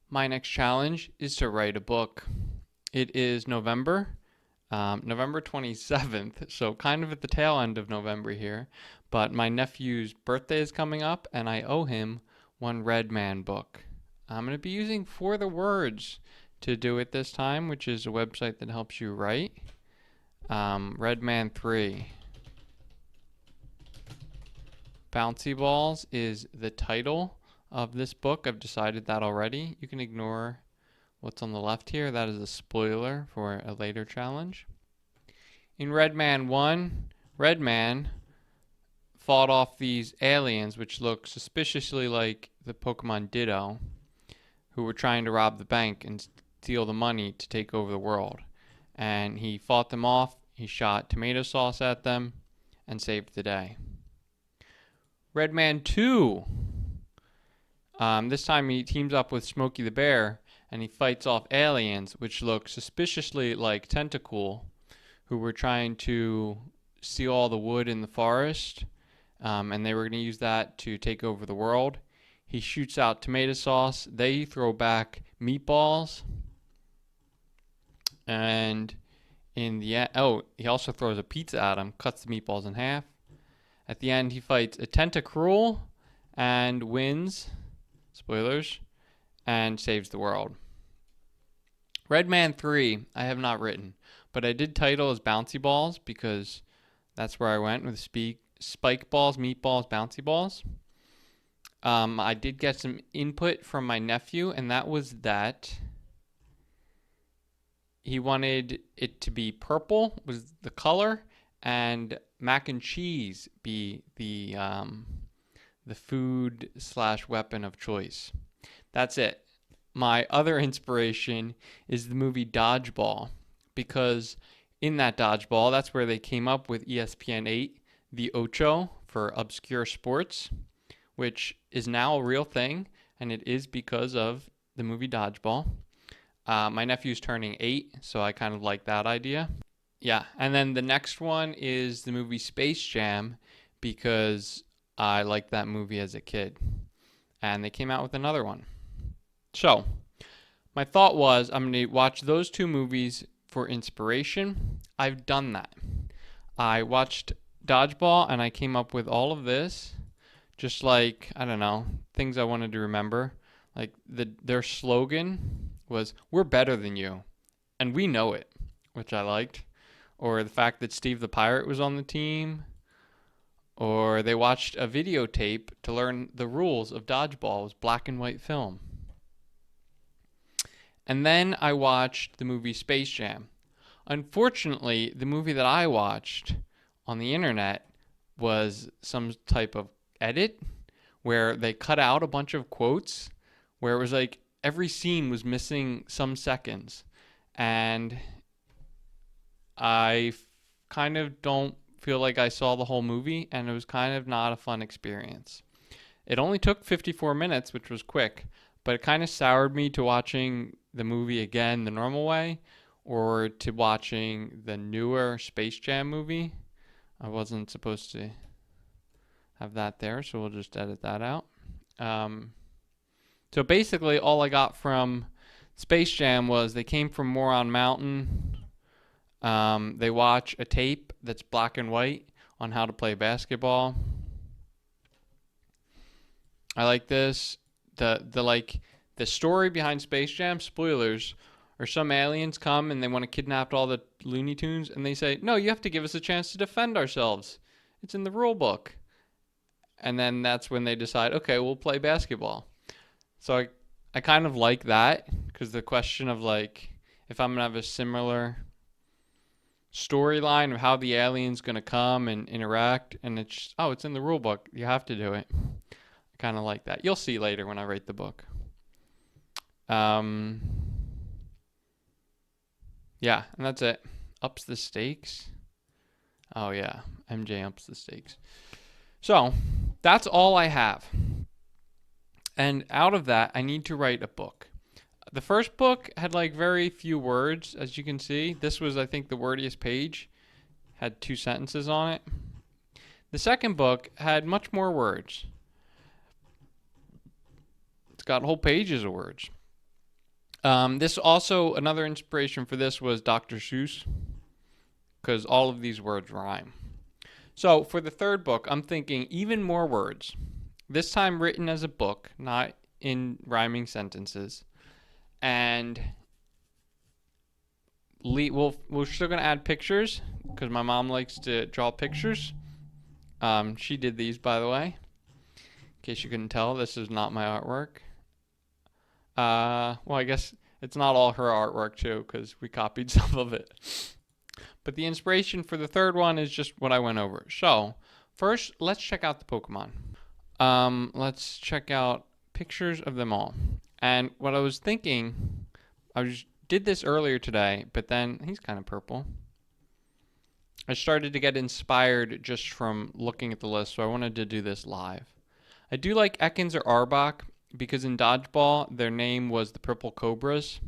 My next challenge is to write a book. It is November 27th, so kind of at the tail end of November here. But my nephew's birthday is coming up, and I owe him one Redman book. I'm going to be using For the Words to do it this time, which is a website that helps you write. Redman 3. Bouncy Balls is the title of this book. I've decided that already. You can ignore what's on the left here. That is a spoiler for a later challenge. In Redman 1, Redman fought off these aliens which look suspiciously like the Pokemon Ditto, who were trying to rob the bank and steal the money to take over the world. And he fought them off. He shot tomato sauce at them and saved the day. Redman 2. This time he teams up with Smokey the Bear and he fights off aliens which look suspiciously like Tentacool, who were trying to steal all the wood in the forest, and they were going to use that to take over the world. He shoots out tomato sauce. They throw back meatballs. And in the end, he also throws a pizza at him, cuts the meatballs in half. At the end, he fights a Tentacruel and wins, spoilers, and saves the world. Redman 3, I have not written, but I did title as Bouncy Balls because that's where I went with spike balls, meatballs, bouncy balls. I did get some input from my nephew, and that was that he wanted it to be purple was the color, and mac and cheese be the food / weapon of choice. That's it. My other inspiration is the movie Dodgeball, because in that Dodgeball, that's where they came up with ESPN 8, the Ocho for obscure sports, which is now a real thing, and it is because of the movie Dodgeball. My nephew's turning 8, so I kind of like that idea. Yeah, and then the next one is the movie Space Jam, because I liked that movie as a kid. And they came out with another one. So, my thought was I'm going to watch those two movies for inspiration. I've done that. I watched Dodgeball and I came up with all of this, just like, I don't know, things I wanted to remember. Like their slogan was, "We're better than you." And we know it, which I liked. Or the fact that Steve the Pirate was on the team. Or they watched a videotape to learn the rules of dodgeball. It was black and white film. And then I watched the movie Space Jam. Unfortunately, the movie that I watched on the internet was some type of edit where they cut out a bunch of quotes where it was like every scene was missing some seconds. And I kind of don't feel like I saw the whole movie, and it was kind of not a fun experience. It only took 54 minutes, which was quick, but it kind of soured me to watching the movie again the normal way or to watching the newer Space Jam movie. I wasn't supposed to have that there, so we'll just edit that out. So basically, all I got from Space Jam was they came from Moron Mountain. They watch a tape that's black and white on how to play basketball. I like this. The story behind Space Jam, spoilers, or some aliens come and they want to kidnap all the Looney Tunes and they say, "No, you have to give us a chance to defend ourselves. It's in the rule book." And then that's when they decide, okay, we'll play basketball. So I kind of like that, because the question of like, if I'm going to have a similar storyline of how the alien's going to come and interact, and it's just, it's in the rule book, you have to do it. I kind of like that. You'll see later when I write the book. Yeah, and that's it. Ups the stakes. Oh yeah, MJ ups the stakes. So that's all I have. And out of that, I need to write a book. The first book had like very few words, as you can see. This was, I think, the wordiest page. Had 2 sentences on it. The second book had much more words. It's got whole pages of words. This also, another inspiration for this was Dr. Seuss, because all of these words rhyme. So for the third book, I'm thinking even more words. This time written as a book, not in rhyming sentences. And we're still gonna add pictures because my mom likes to draw pictures. She did these, by the way. In case you couldn't tell, this is not my artwork. Well, I guess it's not all her artwork too, because we copied some of it. But the inspiration for the third one is just what I went over. So first, let's check out the Pokemon. Let's check out pictures of them all. And what I was thinking, did this earlier today, but then he's kind of purple. I started to get inspired just from looking at the list, so I wanted to do this live. I do like Ekans or Arbok because in Dodgeball, their name was the Purple Cobras.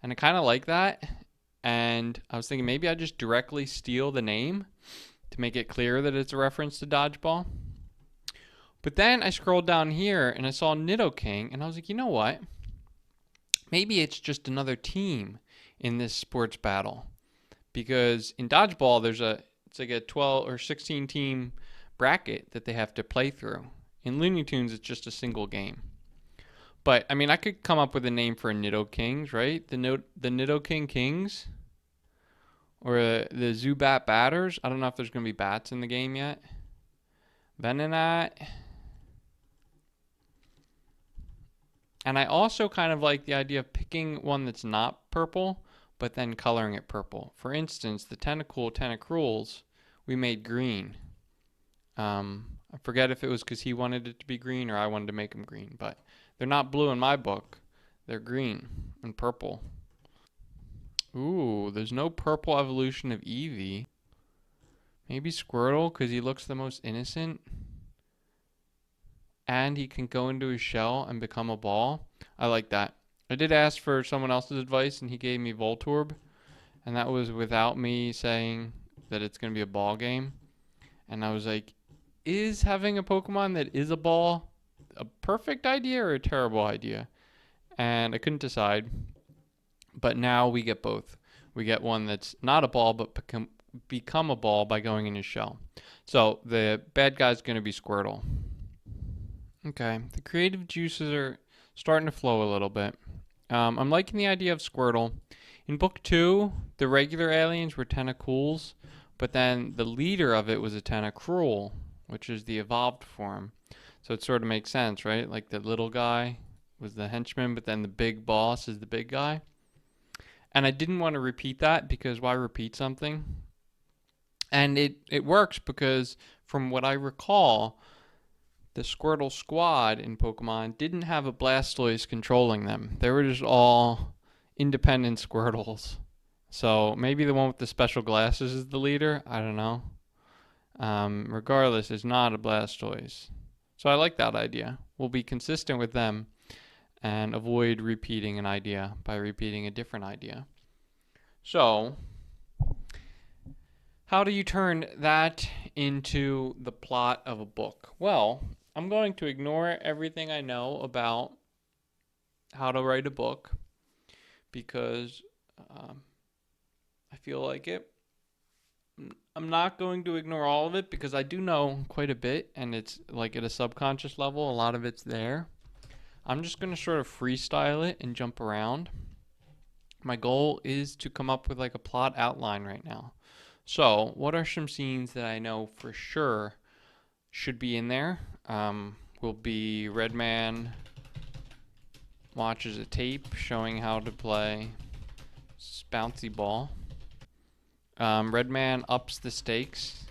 And I kind of like that. And I was thinking maybe I just directly steal the name to make it clear that it's a reference to Dodgeball. But then I scrolled down here and I saw Nidoking, and I was like, you know what? Maybe it's just another team in this sports battle. Because in Dodgeball, it's like a 12 or 16 team bracket that they have to play through. In Looney Tunes, it's just a single game. But I mean, I could come up with a name for Nidokings, right? The Nidoking Kings, or the Zubat Batters. I don't know if there's gonna be bats in the game yet. Venonat. And I also kind of like the idea of picking one that's not purple, but then coloring it purple. For instance, the Tentacruels, we made green. I forget if it was because he wanted it to be green or I wanted to make them green, but they're not blue in my book. They're green and purple. Ooh, there's no purple evolution of Eevee. Maybe Squirtle because he looks the most innocent. And he can go into his shell and become a ball. I like that. I did ask for someone else's advice and he gave me Voltorb. And that was without me saying that it's going to be a ball game. And I was like, is having a Pokemon that is a ball a perfect idea or a terrible idea? And I couldn't decide. But now we get both. We get one that's not a ball but become a ball by going in his shell. So the bad guy's going to be Squirtle. Okay, the creative juices are starting to flow a little bit. I'm liking the idea of Squirtle. In book 2, the regular aliens were Tentacools, but then the leader of it was a Tentacruel, which is the evolved form. So it sort of makes sense, right? Like the little guy was the henchman, but then the big boss is the big guy. And I didn't want to repeat that because why repeat something? And it works because from what I recall, the Squirtle squad in Pokemon didn't have a Blastoise controlling them. They were just all independent Squirtles. So maybe the one with the special glasses is the leader. I don't know. Regardless, it's not a Blastoise. So I like that idea. We'll be consistent with them and avoid repeating an idea by repeating a different idea. So, how do you turn that into the plot of a book? Well, I'm going to ignore everything I know about how to write a book because I feel like it. I'm not going to ignore all of it because I do know quite a bit and it's like at a subconscious level, a lot of it's there. I'm just going to sort of freestyle it and jump around. My goal is to come up with like a plot outline right now. So, what are some scenes that I know for sure should be in there? Will be Redman watches a tape showing how to play bouncy ball. Redman ups the stakes.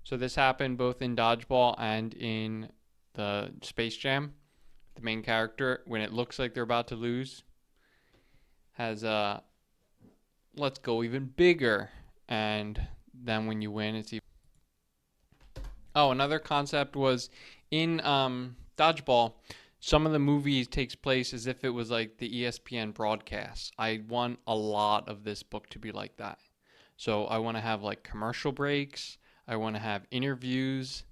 So this happened both in Dodgeball and in the Space Jam. The main character, when it looks like they're about to lose, has a let's go even bigger. And then when you win, it's even. Oh, another concept was in Dodgeball, some of the movies takes place as if it was like the ESPN broadcast. I want a lot of this book to be like that. So I want to have like commercial breaks. I want to have interviews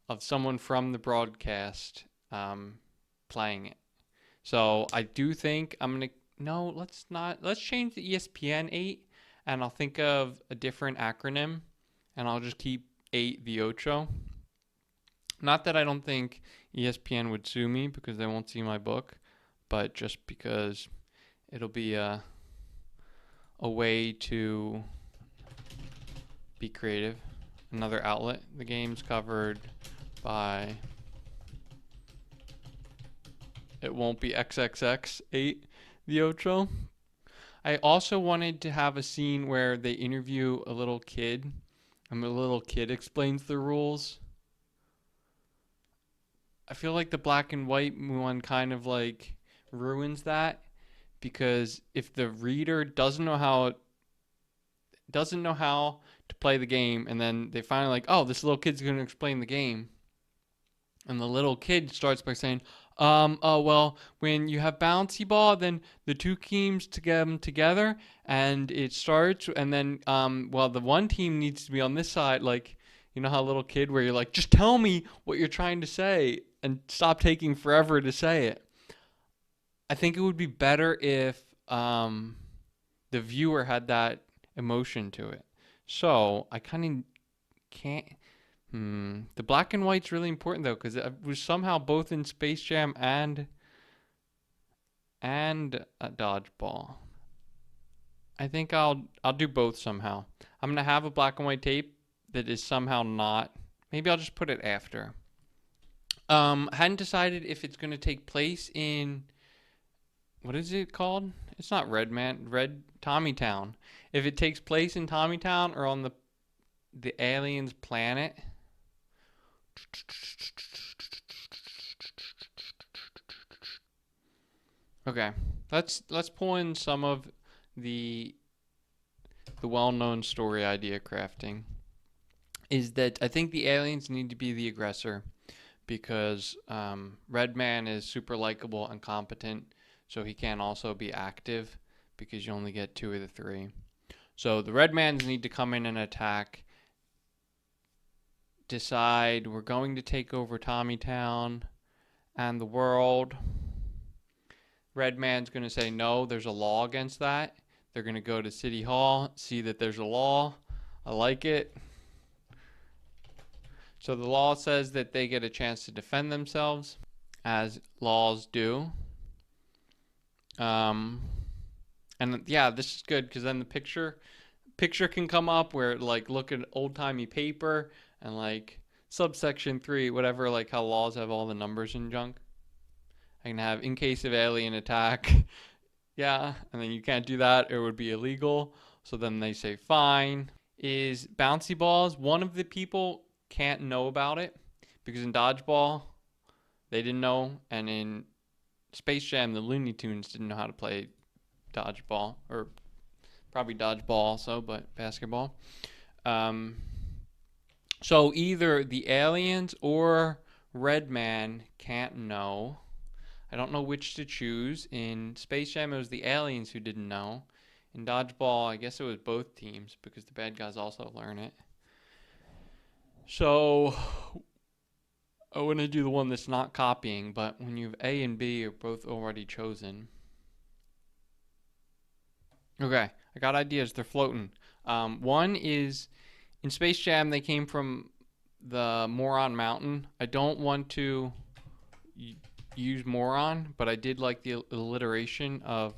of someone from the broadcast playing it. So I do think I'm gonna no, let's not. Let's change the ESPN 8, and I'll think of a different acronym, and I'll just keep 8 the Ocho. Not that I don't think ESPN would sue me because they won't see my book, but just because it'll be a way to be creative. Another outlet. The game's covered by. It won't be XXX8 the Ocho. I also wanted to have a scene where they interview a little kid, and the little kid explains the rules. I feel like the black and white one kind of like ruins that, because if the reader doesn't know how to play the game, and then they finally like, oh, this little kid's going to explain the game, and the little kid starts by saying, oh, well, when you have bouncy ball, then the two teams to get them together, and it starts, and then, well, the one team needs to be on this side, like, you know how little kid where you're like, just tell me what you're trying to say, and stop taking forever to say it. I think it would be better if the viewer had that emotion to it. So I kind of can't. The black and white's really important though, because it was somehow both in Space Jam and Dodgeball. I think I'll do both somehow. I'm gonna have a black and white tape that is somehow not. Maybe I'll just put it after. I hadn't decided if it's gonna take place in, what is it called? It's not Redman, Red Tommytown. If it takes place in Tommytown or on the aliens planet. Okay, let's pull in some of the well-known story idea crafting. Is that I think the aliens need to be the aggressor because Redman is super likable and competent, so he can also be active because you only get 2 of the 3. So the Redmans need to come in and attack. Decide we're going to take over Tommytown and the world. Redman's going to say no, there's a law against that. They're going to go to City Hall, see that there's a law. I like it. So the law says that they get a chance to defend themselves, as laws do. And yeah, this is good because then the picture can come up where like look at old timey paper and like subsection 3, whatever, like how laws have all the numbers and junk. I can have in case of alien attack. Yeah, and then you can't do that, it would be illegal. So then they say fine. Is bouncy balls, one of the people can't know about it because in Dodgeball they didn't know, and in Space Jam the Looney Tunes didn't know how to play dodgeball, or probably dodgeball also, but basketball. So either the aliens or Redman can't know. I don't know which to choose. In Space Jam, it was the aliens who didn't know. In Dodgeball, I guess it was both teams because the bad guys also learn it. So I want to do the one that's not copying, but when you have A and B are both already chosen. Okay, I got ideas. They're floating. One is in Space Jam, they came from the Moron Mountain. I don't want to use Moron, but I did like the alliteration of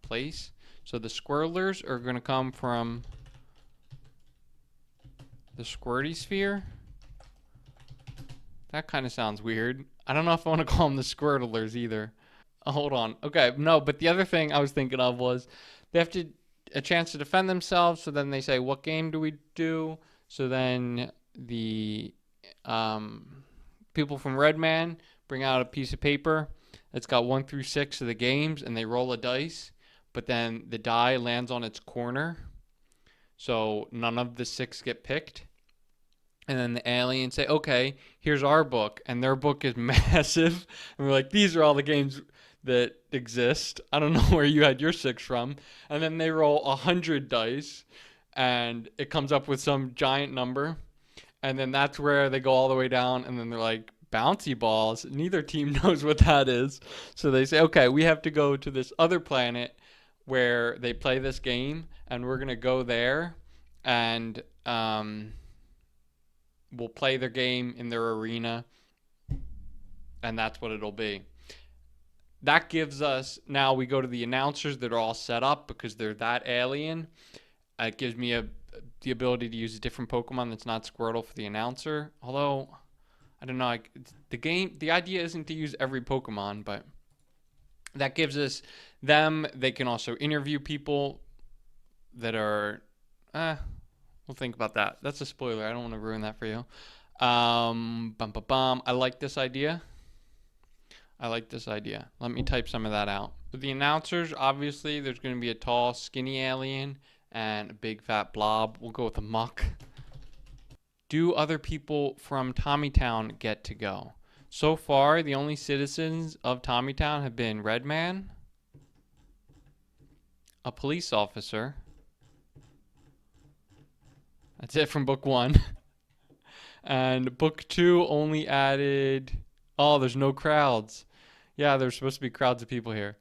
place. So the Squirrelers are going to come from the Squirty Sphere. That kind of sounds weird. I don't know if I want to call them the Squirtlers either. Hold on. Okay, no, but the other thing I was thinking of was they have a chance to defend themselves. So then they say, what game do we do? So then the people from Redman bring out a piece of paper that's got 1 through 6 of the games, and they roll a dice. But then the die lands on its corner, so none of the 6 get picked. And then the aliens say, okay, here's our book. And their book is massive. And we're like, these are all the games that exist. I don't know where you had your 6 from. And then they roll 100 dice. And it comes up with some giant number. And then that's where they go all the way down. And then they're like, Bouncy balls. Neither team knows what that is. So they say, okay, we have to go to this other planet where they play this game, and we're going to go there and we'll play their game in their arena, and that's what it'll be. That gives us, now we go to the announcers that are all set up because they're that alien. It gives me the ability to use a different Pokemon that's not Squirtle for the announcer. Although, I don't know, the idea isn't to use every Pokemon, but that gives us them. They can also interview people that are, we'll think about that. That's a spoiler. I don't want to ruin that for you. I like this idea. Let me type some of that out. So the announcers, obviously, there's going to be a tall, skinny alien and a big fat blob. We'll go with a muck. Do other people from Tommytown get to go? So far, the only citizens of Tommytown have been Redman, a police officer. That's it from book 1. And book 2 only added... Oh, there's no crowds. Yeah, there's supposed to be crowds of people here.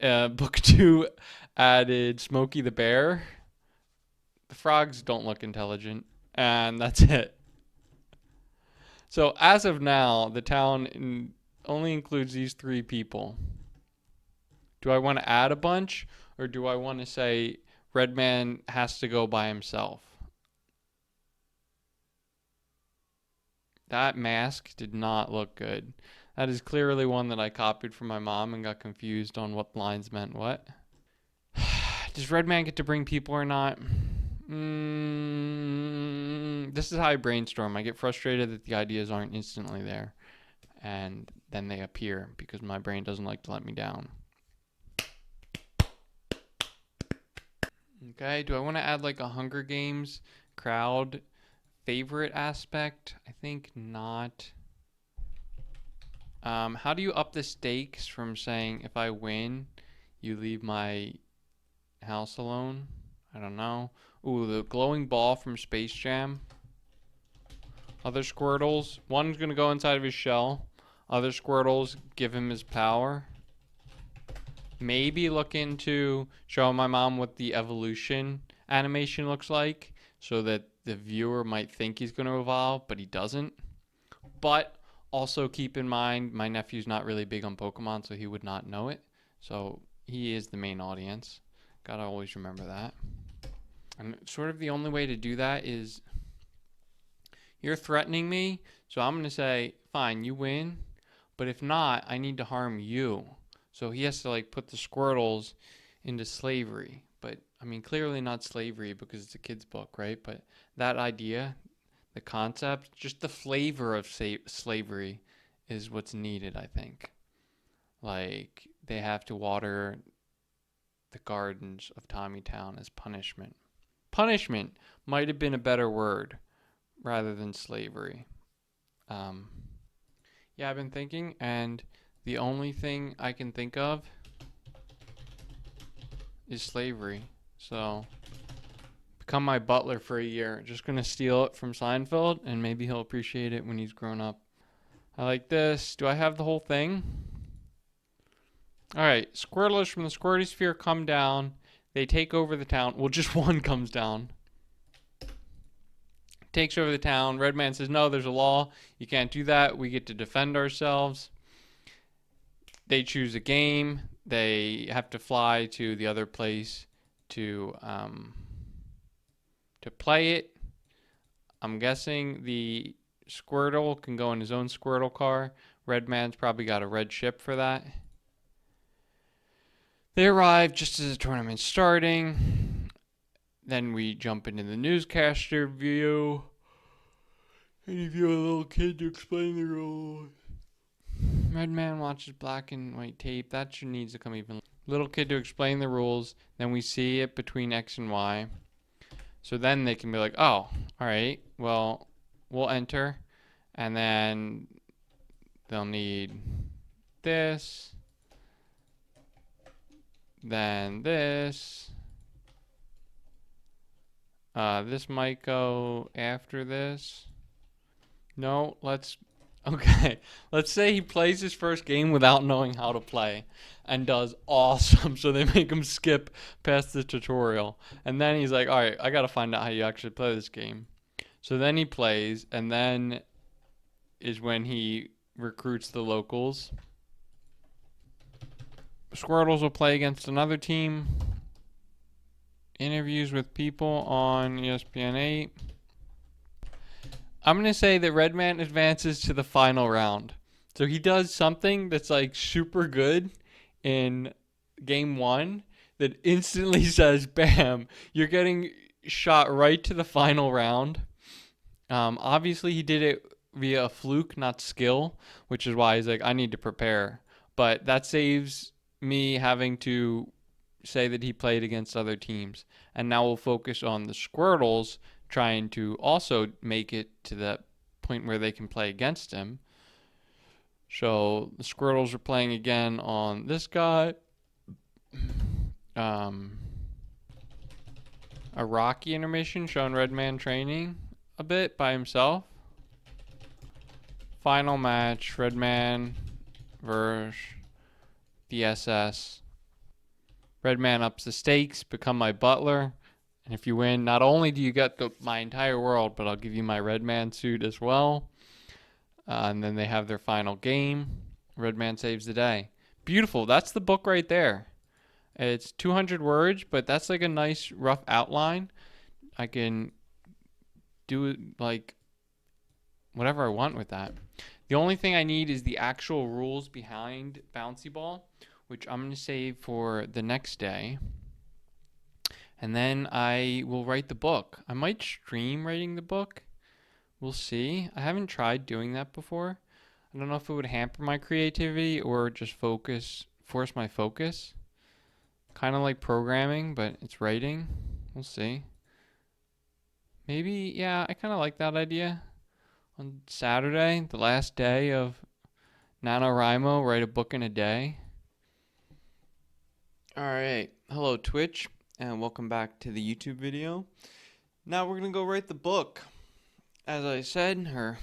Book 2 added Smokey the Bear. The frogs don't look intelligent. And that's it. So as of now, the town only includes these 3 people. Do I want to add a bunch? Or do I want to say Redman has to go by himself? That mask did not look good. That is clearly one that I copied from my mom and got confused on what lines meant what. Does Redman get to bring people or not? This is how I brainstorm. I get frustrated that the ideas aren't instantly there. And then they appear because my brain doesn't like to let me down. Okay, do I want to add like a Hunger Games crowd favorite aspect? I think not. How do you up the stakes from saying if I win, you leave my house alone? I don't know. Ooh, the glowing ball from Space Jam. Other Squirtles. One's going to go inside of his shell. Other Squirtles give him his power. Maybe look into showing my mom what the evolution animation looks like so that the viewer might think he's going to evolve, but he doesn't. But also keep in mind, my nephew's not really big on Pokemon, so he would not know it. So he is the main audience. Gotta always remember that. And sort of the only way to do that is you're threatening me, so I'm going to say, fine, you win. But if not, I need to harm you. So he has to like put the Squirtles into slavery. But I mean, clearly not slavery because it's a kid's book, right? But that idea, the concept, just the flavor of slavery is what's needed, I think. Like, they have to water the gardens of Tommytown as punishment. Punishment might have been a better word rather than slavery. Yeah, I've been thinking, and the only thing I can think of is slavery. So, become my butler for a year. Just gonna steal it from Seinfeld, and maybe he'll appreciate it when he's grown up. I like this. Do I have the whole thing? Alright, Squirtlers from the Squirty Sphere come down. They take over the town. Well, just one comes down. Takes over the town. Redman says, no, there's a law. You can't do that. We get to defend ourselves. They choose a game. They have to fly to the other place to play it. I'm guessing the Squirtle can go in his own Squirtle car. Redman's probably got a red ship for that. They arrive just as the tournament's starting. Then we jump into the newscaster view. Interview a little kid to explain the rules. Redman watches black and white tape. That should needs to come even. Little kid to explain the rules. Then we see it between X and Y. So then they can be like, oh, all right, well, we'll enter. And then they'll need this. Then this. This might go after this. No, let's Okay, let's say he plays his first game without knowing how to play and does awesome. So they make him skip past the tutorial. And then he's like, all right, I got to find out how you actually play this game. So then he plays, and then is when he recruits the locals. Squirtles will play against another team. Interviews with people on ESPN 8. I'm going to say that Redman advances to the final round. So he does something that's like super good in game one that instantly says, bam, you're getting shot right to the final round. Obviously, he did it via a fluke, not skill, which is why he's like, I need to prepare. But that saves me having to say that he played against other teams. And now we'll focus on the Squirtles trying to also make it to that point where they can play against him. So the Squirtles are playing again on this guy. A Rocky intermission showing Redman training a bit by himself. Final match, Redman versus the SS. Redman ups the stakes, become my butler. And if you win, not only do you get my entire world, but I'll give you my Redman suit as well. And then they have their final game. Redman saves the day. Beautiful. That's the book right there. It's 200 words, but that's like a nice rough outline. I can do like whatever I want with that. The only thing I need is the actual rules behind Bouncy Ball, which I'm going to save for the next day. And then I will write the book. I might stream writing the book. We'll see. I haven't tried doing that before. I don't know if it would hamper my creativity or just force my focus. Kind of like programming, but it's writing. We'll see. Maybe, yeah, I kind of like that idea. On Saturday, the last day of NaNoWriMo, write a book in a day. Alright, hello Twitch, and welcome back to the YouTube video. Now we're going to go write the book. As I said, or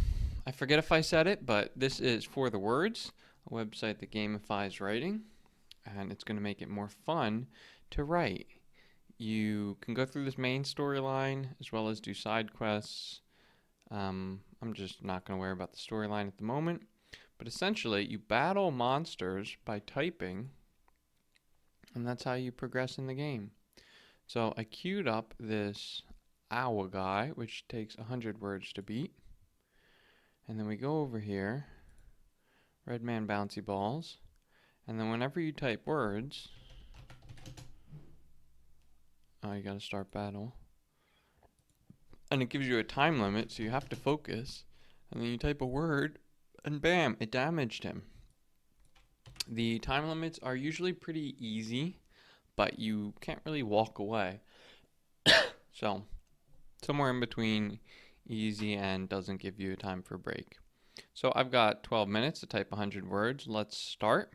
I forget if I said it, but this is For the Words, a website that gamifies writing, and it's going to make it more fun to write. You can go through this main storyline as well as do side quests. I'm just not going to worry about the storyline at the moment. But essentially, you battle monsters by typing, and that's how you progress in the game. So I queued up this Owl guy, which takes 100 words to beat. And then we go over here, Redman Bouncy Balls. And then whenever you type words, you gotta start battle. And it gives you a time limit, so you have to focus. And then you type a word, and bam, it damaged him. The time limits are usually pretty easy, but you can't really walk away. So, somewhere in between easy and doesn't give you a time for a break. So I've got 12 minutes to type 100 words. Let's start.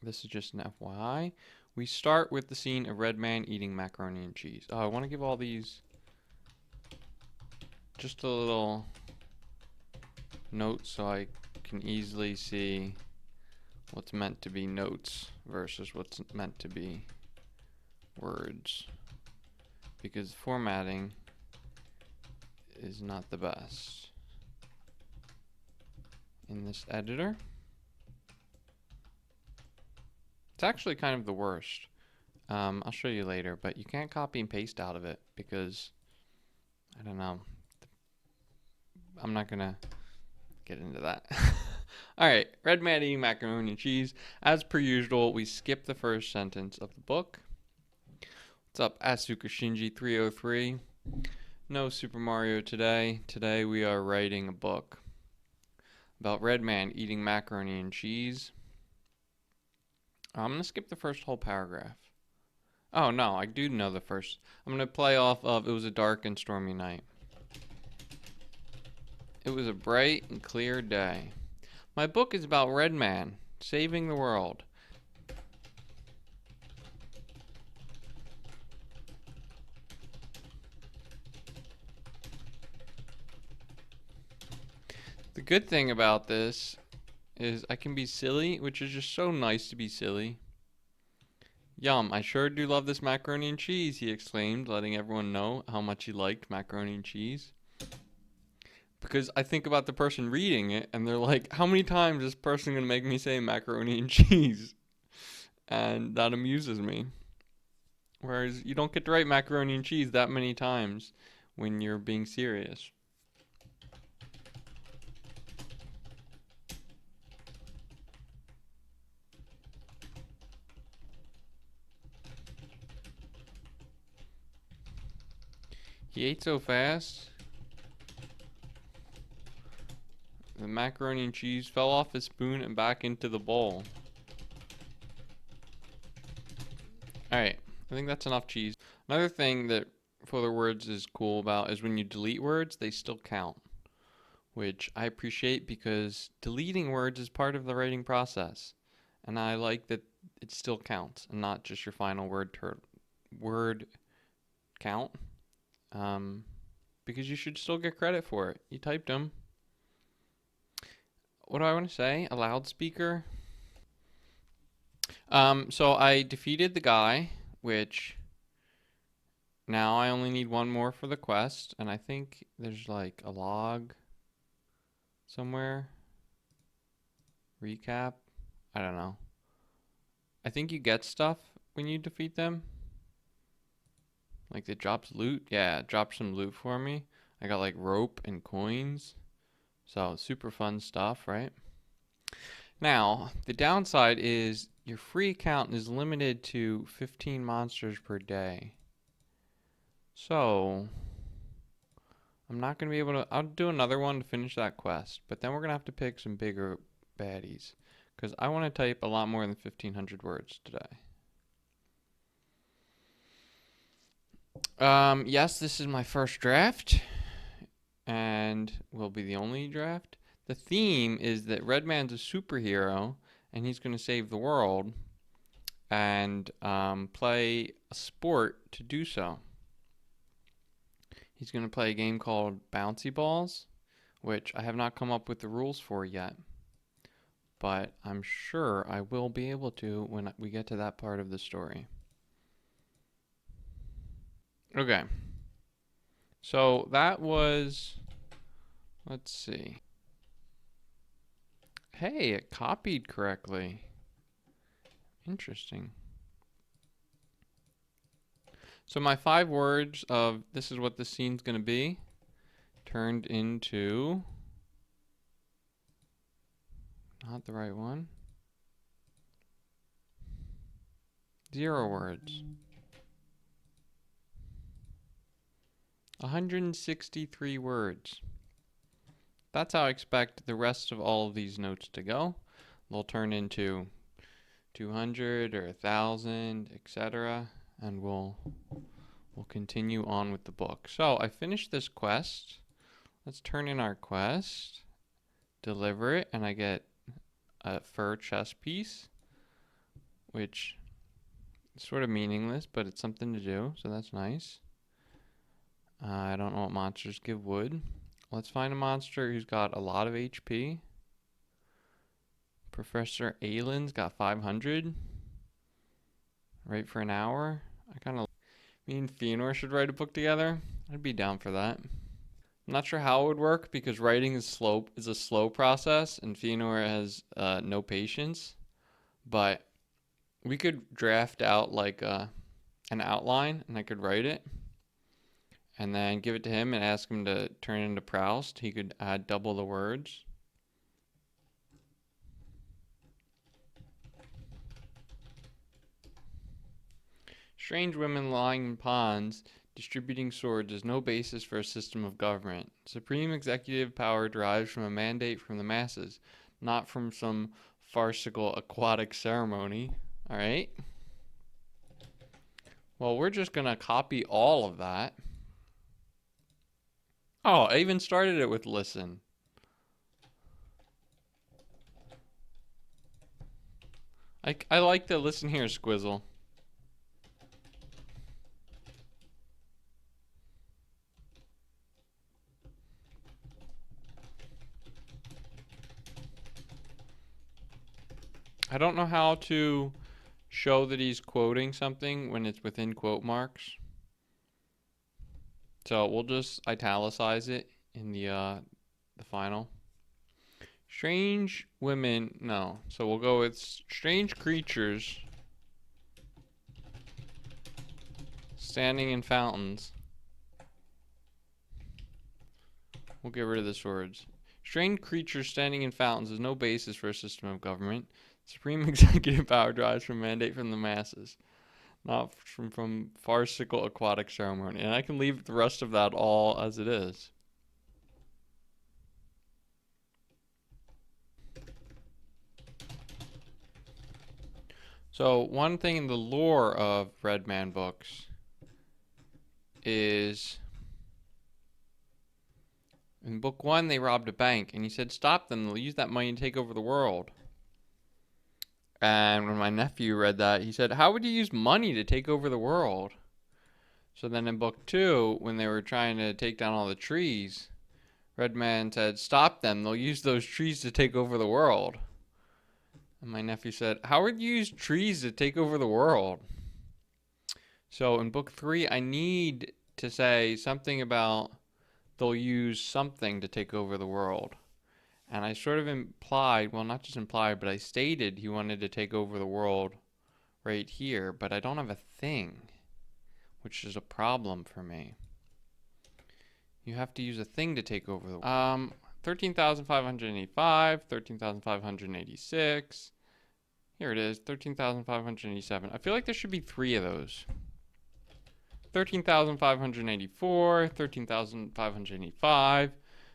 This is just an FYI. We start with the scene of Redman eating macaroni and cheese. Oh, I want to give all these just a little note so I can easily see what's meant to be notes versus what's meant to be words, because formatting is not the best in this editor. It's actually kind of the worst. I'll show you later, but you can't copy and paste out of it because, I don't know, I'm not gonna get into that. Alright, Redman eating macaroni and cheese. As per usual, we skip the first sentence of the book. What's up, Asuka Shinji 303? No Super Mario today. Today we are writing a book about Redman eating macaroni and cheese. I'm going to skip the first whole paragraph. Oh, no, I do know the first. I'm going to play off of "It was a dark and stormy night. It was a bright and clear day. My book is about Redman saving the world. The good thing about this is I can be silly, which is just so nice to be silly. Yum, I sure do love this macaroni and cheese, he exclaimed, letting everyone know how much he liked macaroni and cheese. Because I think about the person reading it, and they're like, how many times is this person going to make me say macaroni and cheese? And that amuses me. Whereas you don't get to write macaroni and cheese that many times when you're being serious. He ate so fast, the macaroni and cheese fell off his spoon and back into the bowl. Alright, I think that's enough cheese. Another thing that filler words is cool about is when you delete words, they still count. Which I appreciate because deleting words is part of the writing process. And I like that it still counts and not just your final word count. Because you should still get credit for it. You typed them. What do I want to say? A loudspeaker? So I defeated the guy, which now I only need one more for the quest, and I think there's like a log somewhere. Recap? I don't know. I think you get stuff when you defeat them. Like it drops loot. Yeah, it dropped some loot for me. I got like rope and coins. So super fun stuff, right? Now, the downside is your free account is limited to 15 monsters per day. So, I'm not going to be able to... I'll do another one to finish that quest. But then we're going to have to pick some bigger baddies. Because I want to type a lot more than 1,500 words today. Yes, this is my first draft. And will be the only draft. The theme is that Redman's a superhero. And he's going to save the world. And play a sport to do so. He's going to play a game called Bouncy Balls, which I have not come up with the rules for yet. But I'm sure I will be able to when we get to that part of the story. Okay. So that was... Let's see. Hey, it copied correctly. Interesting. So my 5 words of this is what the scene's going to be turned into... Not the right one. 0 words. 163 words. That's how I expect the rest of all of these notes to go. They'll turn into 200 or 1,000, etc. And we'll continue on with the book. So I finished this quest. Let's turn in our quest, deliver it, and I get a fur chest piece, which is sort of meaningless, but it's something to do, so that's nice. I don't know what monsters give wood. Let's find a monster who's got a lot of HP. Professor Aylin's got 500. Write for an hour. I kind of... Me and Theonore should write a book together. I'd be down for that. I'm not sure how it would work because writing is a slow process, and Theonore has no patience. But we could draft out like an outline, and I could write it. And then give it to him and ask him to turn it into Proust. He could add double the words. Strange women lying in ponds distributing swords is no basis for a system of government. Supreme executive power derives from a mandate from the masses, not from some farcical aquatic ceremony. All right. Well, we're just going to copy all of that. Oh, I even started it with listen. I like the listen here, Squizzle. I don't know how to show that he's quoting something when it's within quote marks. So we'll just italicize it in the final. Strange women, no. So we'll go with strange creatures standing in fountains. We'll get rid of the words. Strange creatures standing in fountains is no basis for a system of government. Supreme executive power derives from mandate from the masses, not from farcical aquatic ceremony. And I can leave the rest of that all as it is. So one thing in the lore of Redman books is in book 1 they robbed a bank and he said stop them, they'll use that money to take over the world. And when my nephew read that, he said, how would you use money to take over the world? So then in book 2, when they were trying to take down all the trees, Redman said, stop them, they'll use those trees to take over the world. And my nephew said, how would you use trees to take over the world? So in book 3, I need to say something about they'll use something to take over the world. And I sort of implied, well, not just implied, but I stated he wanted to take over the world right here, but I don't have a thing, which is a problem for me. You have to use a thing to take over the world. 13,585, 13,586. Here it is, 13,587. I feel like there should be 3 of those. 13,584, 13,585,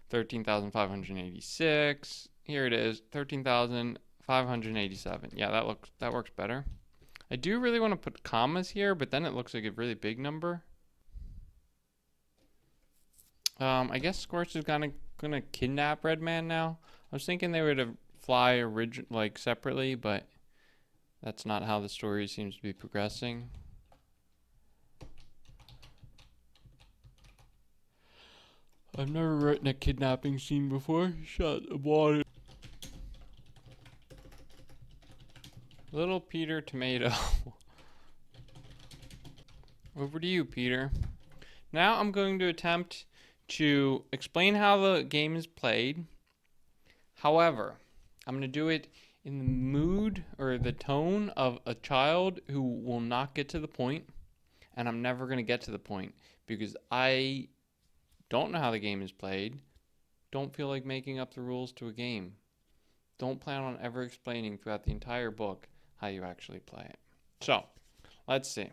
13,586. Here it is, 13,587. Yeah, that works better. I do really want to put commas here, but then it looks like a really big number. I guess Scorch is gonna kidnap Redman now. I was thinking they would fly separately, but that's not how the story seems to be progressing. I've never written a kidnapping scene before. Shut the water. Little Peter Tomato. Over to you, Peter. Now I'm going to attempt to explain how the game is played. However, I'm going to do it in the mood or the tone of a child who will not get to the point, and I'm never going to get to the point because I don't know how the game is played, don't feel like making up the rules to a game, don't plan on ever explaining throughout the entire book how you actually play it. So, let's see.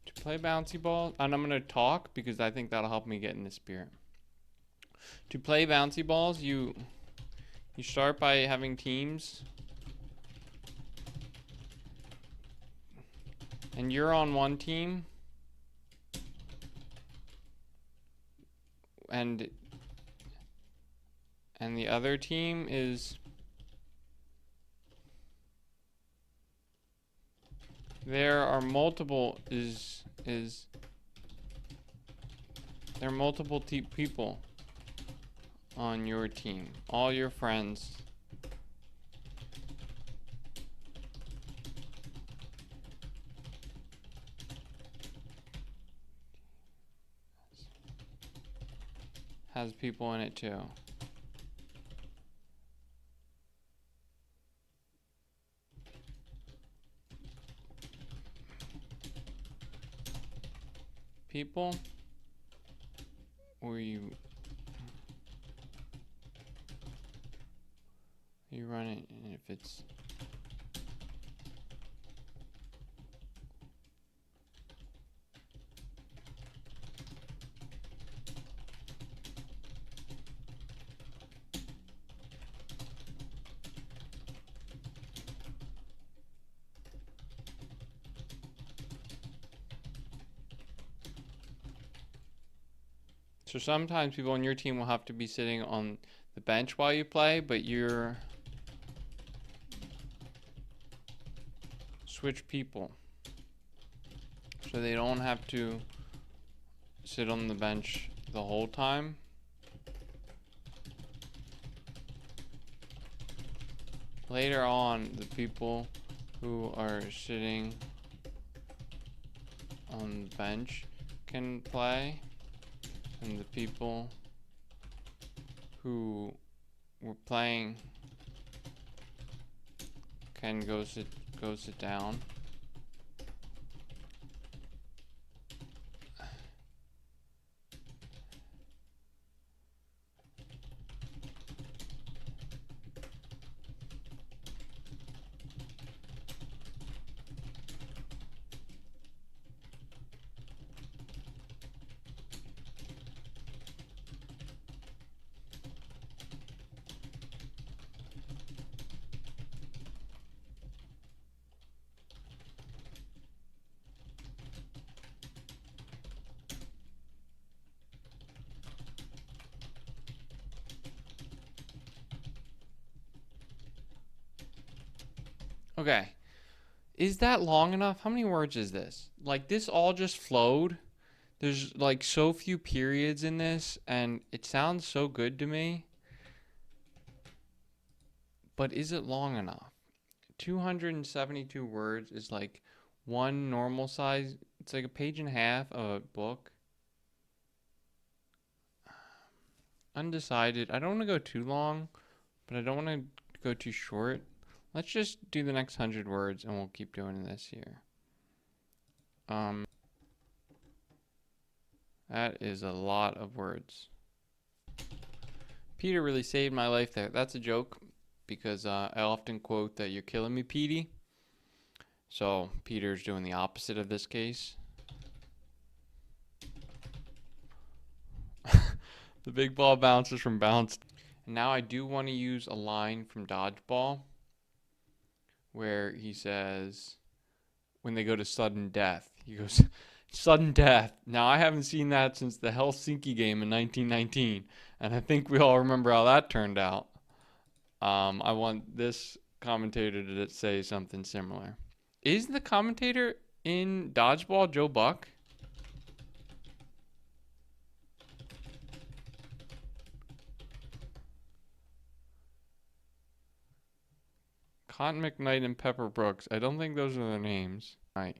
To play bouncy ball, and I'm going to talk because I think that'll help me get in the spirit. To play bouncy balls, you start by having teams. And you're on one team. And the other team is there are multiple there are multiple people on your team. All your friends. Has people in it too. People, or you run it, and if it's so sometimes people on your team will have to be sitting on the bench while you play, but you're switch people so they don't have to sit on the bench the whole time. Later on, the people who are sitting on the bench can play, and the people who were playing can go sit down. Okay. Is that long enough? How many words is this? Like, this all just flowed. There's like so few periods in this, and it sounds so good to me. But is it long enough? 272 words is like one normal size. It's like a page and a half of a book. Undecided. I don't want to go too long, but I don't want to go too short. Let's just do the next 100 words, and we'll keep doing this here. That is a lot of words. Peter really saved my life there. That's a joke because I often quote that you're killing me, Petey. So Peter's doing the opposite of this case. The big ball bounces from bounce. And now I do want to use a line from Dodgeball where he says, when they go to sudden death, he goes, sudden death. Now, I haven't seen that since the Helsinki game in 1919, and I think we all remember how that turned out. I want this commentator to say something similar. Is the commentator in Dodgeball Joe Buck? Cotton McKnight and Pepper Brooks. I don't think those are their names. Right.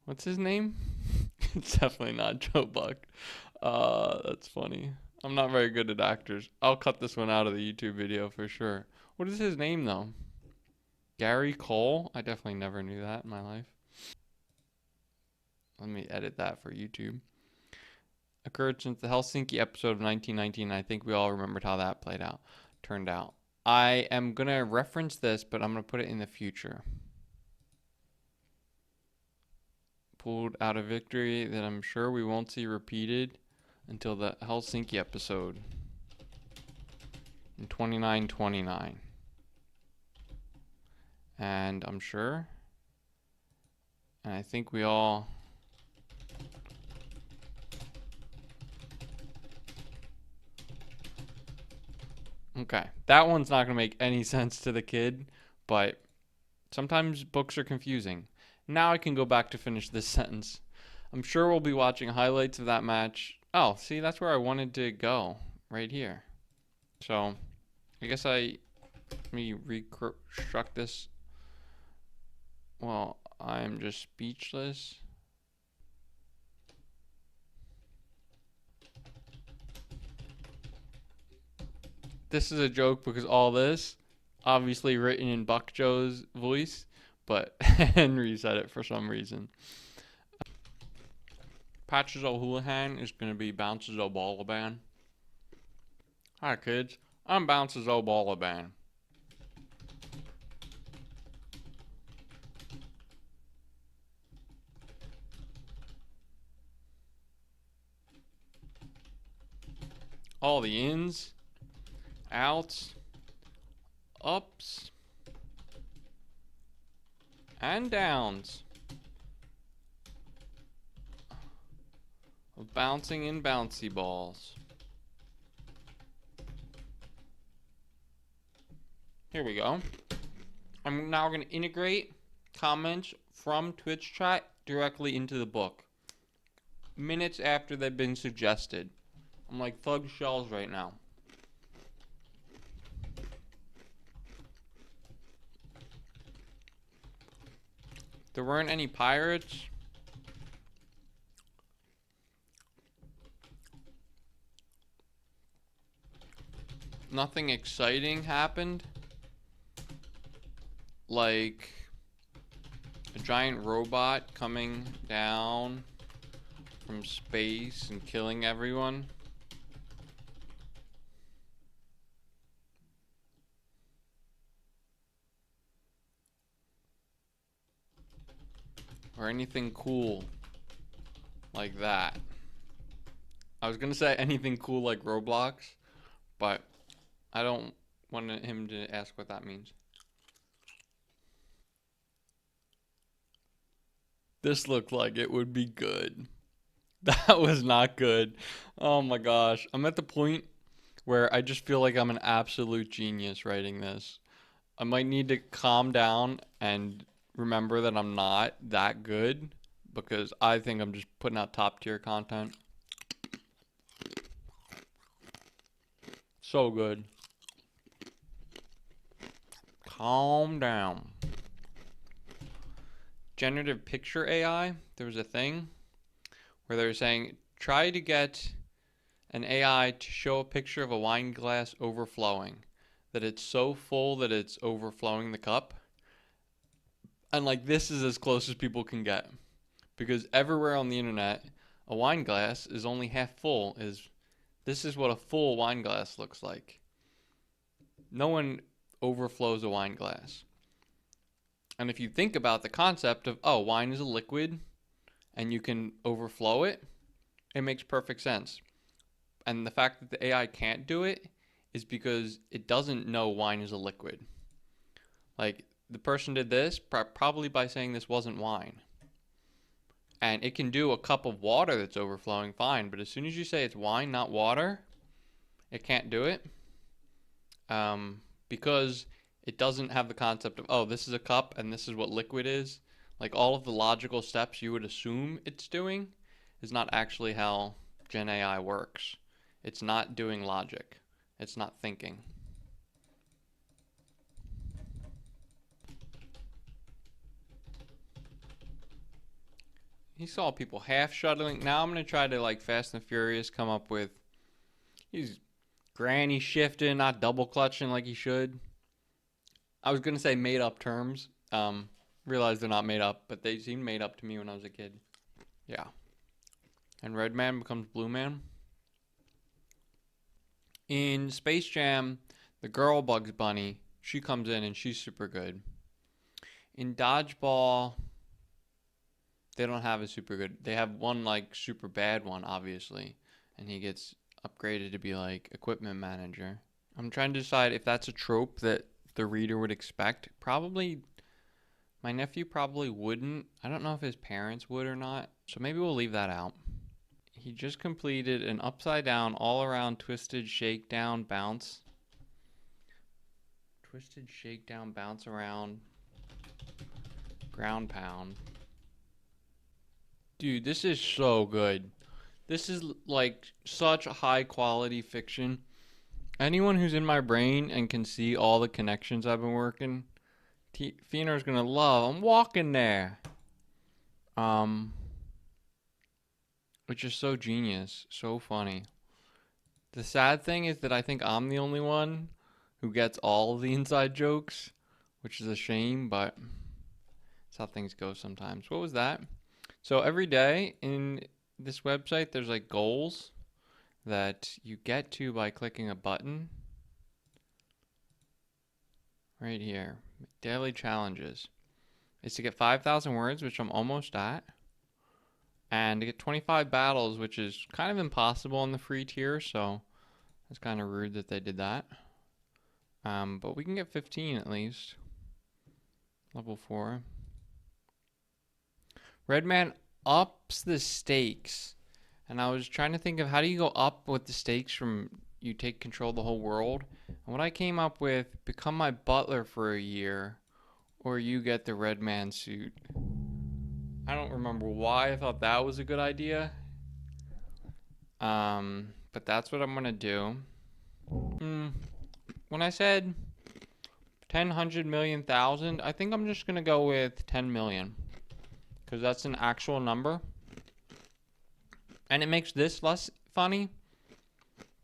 What's his name? It's definitely not Joe Buck. That's funny. I'm not very good at actors. I'll cut this one out of the YouTube video for sure. What is his name though? Gary Cole? I definitely never knew that in my life. Let me edit that for YouTube. Occurred since the Helsinki episode of 1919. I think we all remembered how that turned out. I am going to reference this, but I'm going to put it in the future. Pulled out a victory that I'm sure we won't see repeated until the Helsinki episode in 2929. And I'm sure, and I think we all okay, that one's not going to make any sense to the kid, but sometimes books are confusing. Now I can go back to finish this sentence. I'm sure we'll be watching highlights of that match. Oh, see, that's where I wanted to go, right here. So, I guess let me reconstruct this. Well, I'm just speechless. This is a joke because all this, obviously written in Buck Joe's voice, but Henry said it for some reason. Patches O'Houlihan is going to be Bounces O'Balaban. Hi, kids. I'm Bounces O'Balaban. All the ins, outs, ups, and downs of bouncing in bouncy balls. Here we go. I'm now going to integrate comments from Twitch chat directly into the book. Minutes after they've been suggested. I'm like Thug Shells right now. There weren't any pirates. Nothing exciting happened. Like a giant robot coming down from space and killing everyone. Or anything cool like that. I was gonna say anything cool like Roblox, but I don't want him to ask what that means. This looked like it would be good. That was not good. Oh my gosh. I'm at the point where I just feel like I'm an absolute genius writing this. I might need to calm down and remember that I'm not that good because I think I'm just putting out top tier content. So good. Calm down. Generative picture AI, there was a thing where they were saying try to get an AI to show a picture of a wine glass overflowing, that it's so full that it's overflowing the cup. And like this is as close as people can get because everywhere on the internet, a wine glass is only half full. This is what a full wine glass looks like. No one overflows a wine glass. And if you think about the concept of, oh, wine is a liquid and you can overflow it, it makes perfect sense. And the fact that the AI can't do it is because it doesn't know wine is a liquid. Like, the person did this probably by saying this wasn't wine. And it can do a cup of water that's overflowing fine, but as soon as you say it's wine, not water, it can't do it. Because it doesn't have the concept of, oh, this is a cup and this is what liquid is. Like all of the logical steps you would assume it's doing is not actually how Gen AI works. It's not doing logic. It's not thinking. He saw people half shuttling. Now I'm going to try to, like Fast and Furious, come up with, he's granny shifting, not double clutching like he should. I was going to say made up terms. Realized they're not made up, but they seemed made up to me when I was a kid. Yeah. And Redman becomes Blue Man. In Space Jam, the girl Bugs Bunny, she comes in and she's super good. In Dodgeball, they don't have a super good. They have one like super bad one, obviously, and he gets upgraded to be like equipment manager. I'm trying to decide if that's a trope that the reader would expect. Probably, my nephew probably wouldn't. I don't know if his parents would or not, so maybe we'll leave that out. He just completed an upside down, all around twisted shakedown bounce. Twisted shakedown bounce around ground pound. Dude, this is so good. This is like such high quality fiction. Anyone who's in my brain and can see all the connections I've been working, Fionar's gonna love. I'm walking there. Which is so genius, so funny. The sad thing is that I think I'm the only one who gets all of the inside jokes, which is a shame, but that's how things go sometimes. What was that? So every day in this website, there's like goals that you get to by clicking a button right here. Daily challenges. It's to get 5,000 words, which I'm almost at, and to get 25 battles, which is kind of impossible on the free tier, so it's kind of rude that they did that. But we can get 15 at least. Level 4. Redman ups the stakes. And I was trying to think of how do you go up with the stakes from you take control of the whole world. And what I came up with, become my butler for a year, or you get the Redman suit. I don't remember why I thought that was a good idea. But that's what I'm going to do. When I said 10, 100 million, 1,000, I think I'm just going to go with 10 million. because that's an actual number. And it makes this less funny,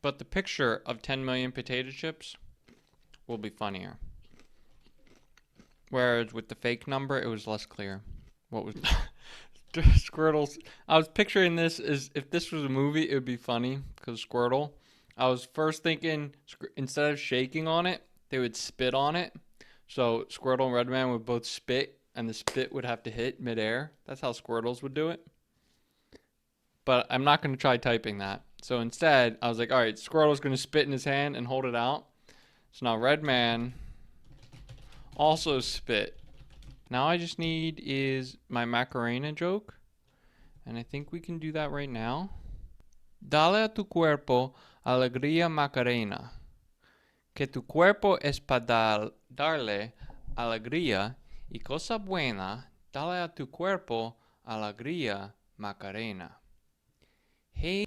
but the picture of 10 million potato chips will be funnier. Whereas with the fake number, it was less clear. What was Squirtles? I was picturing this as if this was a movie, it would be funny because Squirtle. I was first thinking instead of shaking on it, they would spit on it. So Squirtle and Redman would both spit, and the spit would have to hit midair. That's how Squirtles would do it. But I'm not going to try typing that. So instead, I was like, all right, Squirtle's going to spit in his hand and hold it out. So now Redman also spit. Now I just need is my Macarena joke. And I think we can do that right now. Dale a tu cuerpo alegría Macarena. Que tu cuerpo es para darle alegría y cosa buena. Dale a tu cuerpo alegría Macarena. Hey.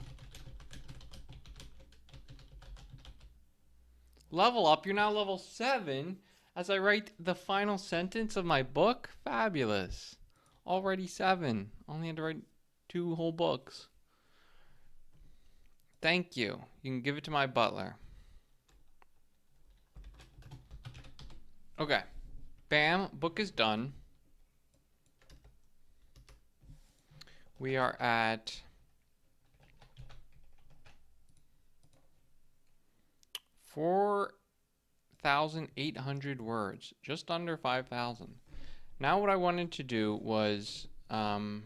Level up. You're now level 7 as I write the final sentence of my book. Fabulous. Already 7. Only had to write 2 whole books. Thank you. You can give it to my butler. Okay. Bam. Book is done. We are at 4,800 words. Just under 5,000. Now what I wanted to do was add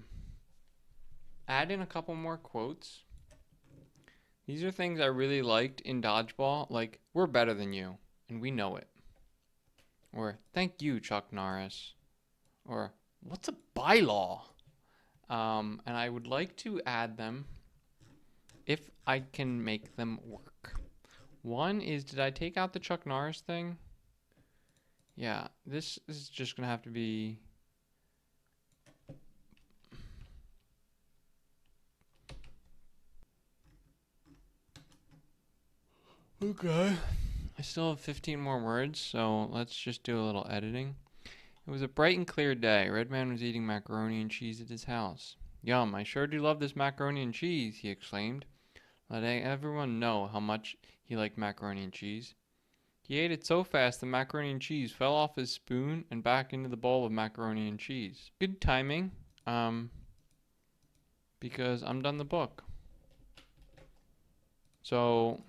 in a couple more quotes. These are things I really liked in Dodgeball, like, we're better than you, and we know it. Or, thank you, Chuck Norris. Or, what's a bylaw? And I would like to add them if I can make them work. One is, did I take out the Chuck Norris thing? Yeah, this is just going to have to be... Okay. I still have 15 more words, so let's just do a little editing. It was a bright and clear day. Redman was eating macaroni and cheese at his house. Yum, I sure do love this macaroni and cheese, he exclaimed, letting everyone know how much he liked macaroni and cheese. He ate it so fast the macaroni and cheese fell off his spoon and back into the bowl of macaroni and cheese. Good timing, because I'm done the book. So...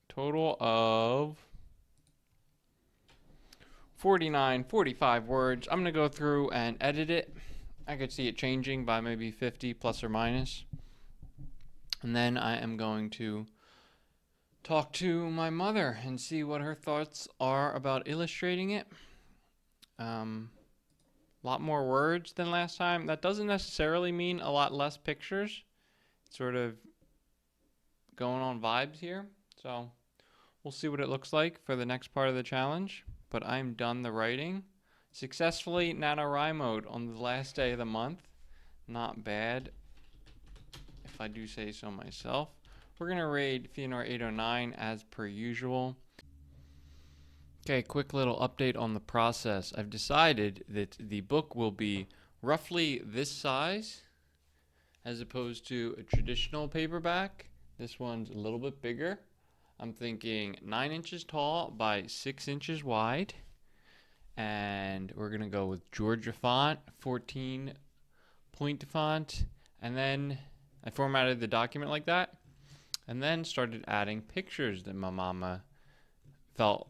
total of 45 words. I'm going to go through and edit it. I could see it changing by maybe 50 plus or minus. And then I am going to talk to my mother and see what her thoughts are about illustrating it. A lot more words than last time. That doesn't necessarily mean a lot less pictures. It's sort of going on vibes here. So... we'll see what it looks like for the next part of the challenge, but I'm done the writing. Successfully NaNoWriMo'd on the last day of the month. Not bad, if I do say so myself. We're going to raid Theonor 809 as per usual. Okay, quick little update on the process. I've decided that the book will be roughly this size as opposed to a traditional paperback. This one's a little bit bigger. I'm thinking 9 inches tall by 6 inches wide. And we're going to go with Georgia font, 14 point font. And then I formatted the document like that. And then started adding pictures that my mama felt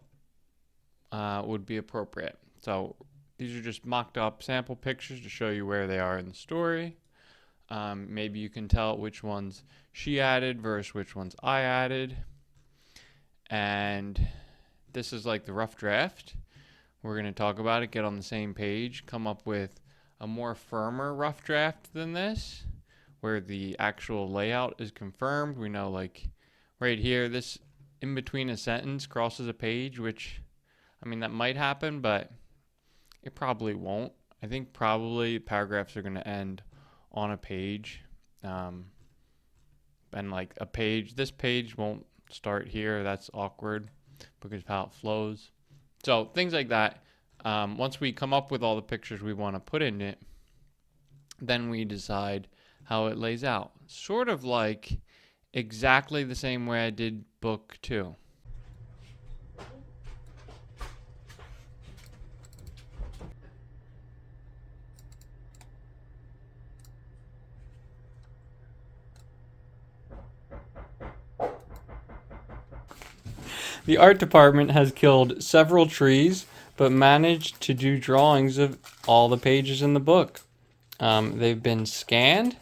would be appropriate. So these are just mocked up sample pictures to show you where they are in the story. Maybe you can tell which ones she added versus which ones I added. And this is like the rough draft. We're going to talk about it, get on the same page, come up with a more firmer rough draft than this, where the actual layout is confirmed. We know, like, right here, this in between a sentence crosses a page, which, I mean, that might happen, but it probably won't. I think probably paragraphs are going to end on a page. And like a page, this page won't start here. That's awkward because of how it flows. So things like that. Once we come up with all the pictures we want to put in it, then we decide how it lays out. Sort of like exactly the same way I did book 2. The art department has killed several trees, but managed to do drawings of all the pages in the book. They've been scanned,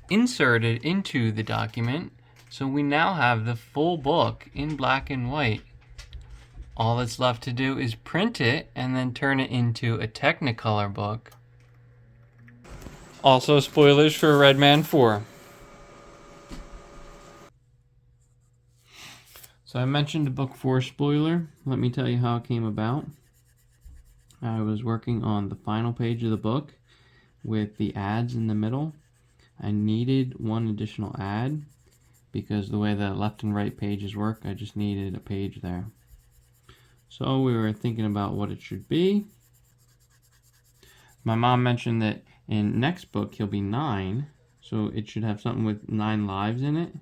inserted into the document, so we now have the full book in black and white. All that's left to do is print it and then turn it into a Technicolor book. Also, spoilers for Redman 4. So I mentioned a book 4 spoiler. Let me tell you how it came about. I was working on the final page of the book with the ads in the middle. I needed one additional ad because the way the left and right pages work, I just needed a page there. So we were thinking about what it should be. My mom mentioned that in next book he'll be 9, so it should have something with 9 lives in it,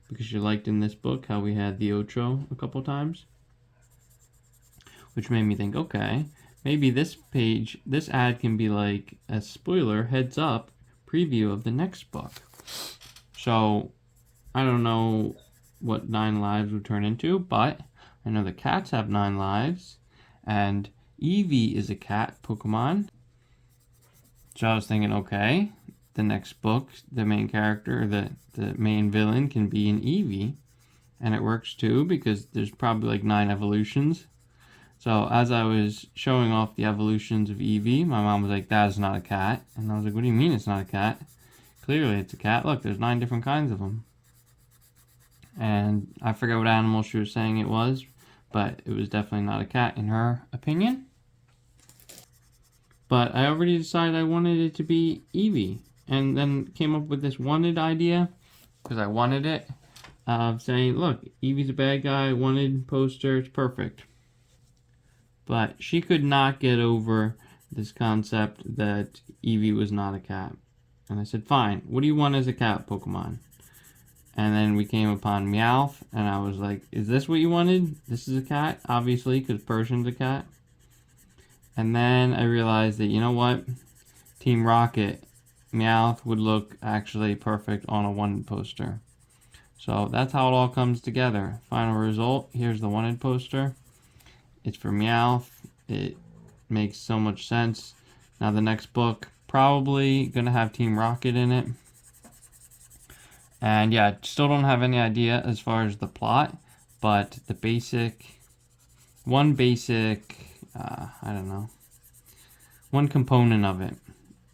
because she liked in this book how we had the Ocho a couple times, which made me think, okay, maybe this page, this ad can be like a spoiler, heads up, preview of the next book. So I don't know what 9 lives would turn into, but I know the cats have 9 lives, and Eevee is a cat Pokemon. So I was thinking, okay, the next book, the main character, the main villain can be an Eevee. And it works too, because there's probably like 9 evolutions. So as I was showing off the evolutions of Eevee, my mom was like, that is not a cat. And I was like, what do you mean it's not a cat? Clearly it's a cat. Look, there's 9 different kinds of them. And I forget what animal she was saying it was, but it was definitely not a cat in her opinion. But I already decided I wanted it to be Eevee. And then came up with this wanted idea, because I wanted it, of saying, look, Eevee's a bad guy, wanted poster, it's perfect. But she could not get over this concept that Eevee was not a cat. And I said, fine, what do you want as a cat Pokemon? And then we came upon Meowth, and I was like, is this what you wanted? This is a cat, obviously, because Persian's a cat. And then I realized that, you know what? Team Rocket, Meowth would look actually perfect on a wanted poster. So that's how it all comes together. Final result, here's the wanted poster. It's for Meowth. It makes so much sense. Now the next book, probably going to have Team Rocket in it. And yeah, still don't have any idea as far as the plot, but the one component of it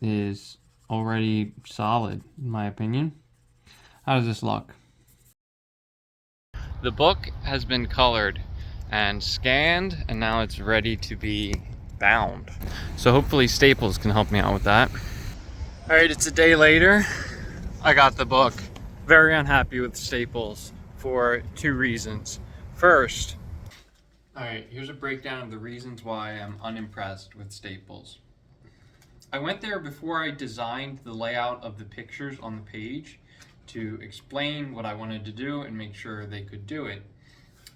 is already solid, in my opinion. How does this look? The book has been colored and scanned, and now it's ready to be bound. So hopefully Staples can help me out with that. Alright, it's a day later. I got the book. Very unhappy with Staples for 2 reasons. First, alright, here's a breakdown of the reasons why I'm unimpressed with Staples. I went there before I designed the layout of the pictures on the page to explain what I wanted to do and make sure they could do it.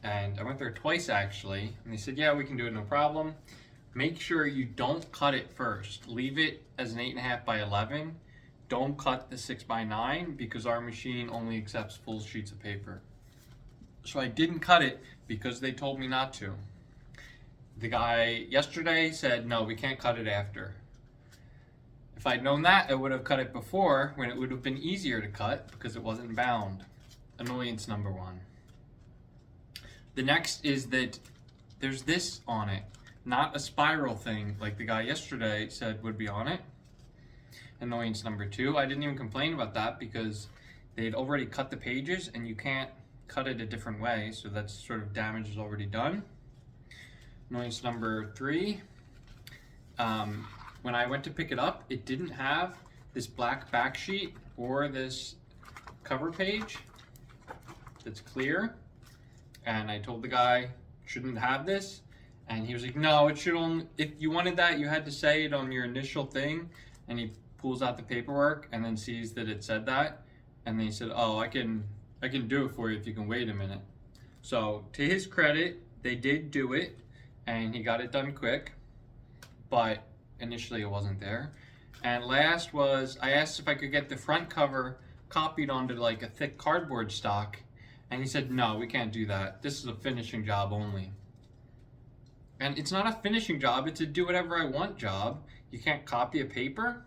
And I went there twice actually, and they said, yeah, we can do it, no problem. Make sure you don't cut it first. Leave it as an 8.5 by 11. Don't cut the 6 by 9 because our machine only accepts full sheets of paper. So I didn't cut it because they told me not to. The guy yesterday said, no, we can't cut it after. If I'd known that, I would have cut it before, when it would have been easier to cut because it wasn't bound. Annoyance number 1. The next is that there's this on it, not a spiral thing like the guy yesterday said would be on it. Annoyance number 2, I didn't even complain about that because they'd already cut the pages and you can't cut it a different way, so that sort of damage is already done. Annoyance number 3, when I went to pick it up, it didn't have this black back sheet or this cover page that's clear. And I told the guy, shouldn't have this. And he was like, no, it should only, if you wanted that, you had to say it on your initial thing. And he pulls out the paperwork and then sees that it said that. And then he said, oh, I can do it for you if you can wait a minute. So to his credit, they did do it and he got it done quick. But initially it wasn't there. And last was, I asked if I could get the front cover copied onto like a thick cardboard stock. And he said, no, we can't do that. This is a finishing job only. And it's not a finishing job, it's a do whatever I want job. You can't copy a paper?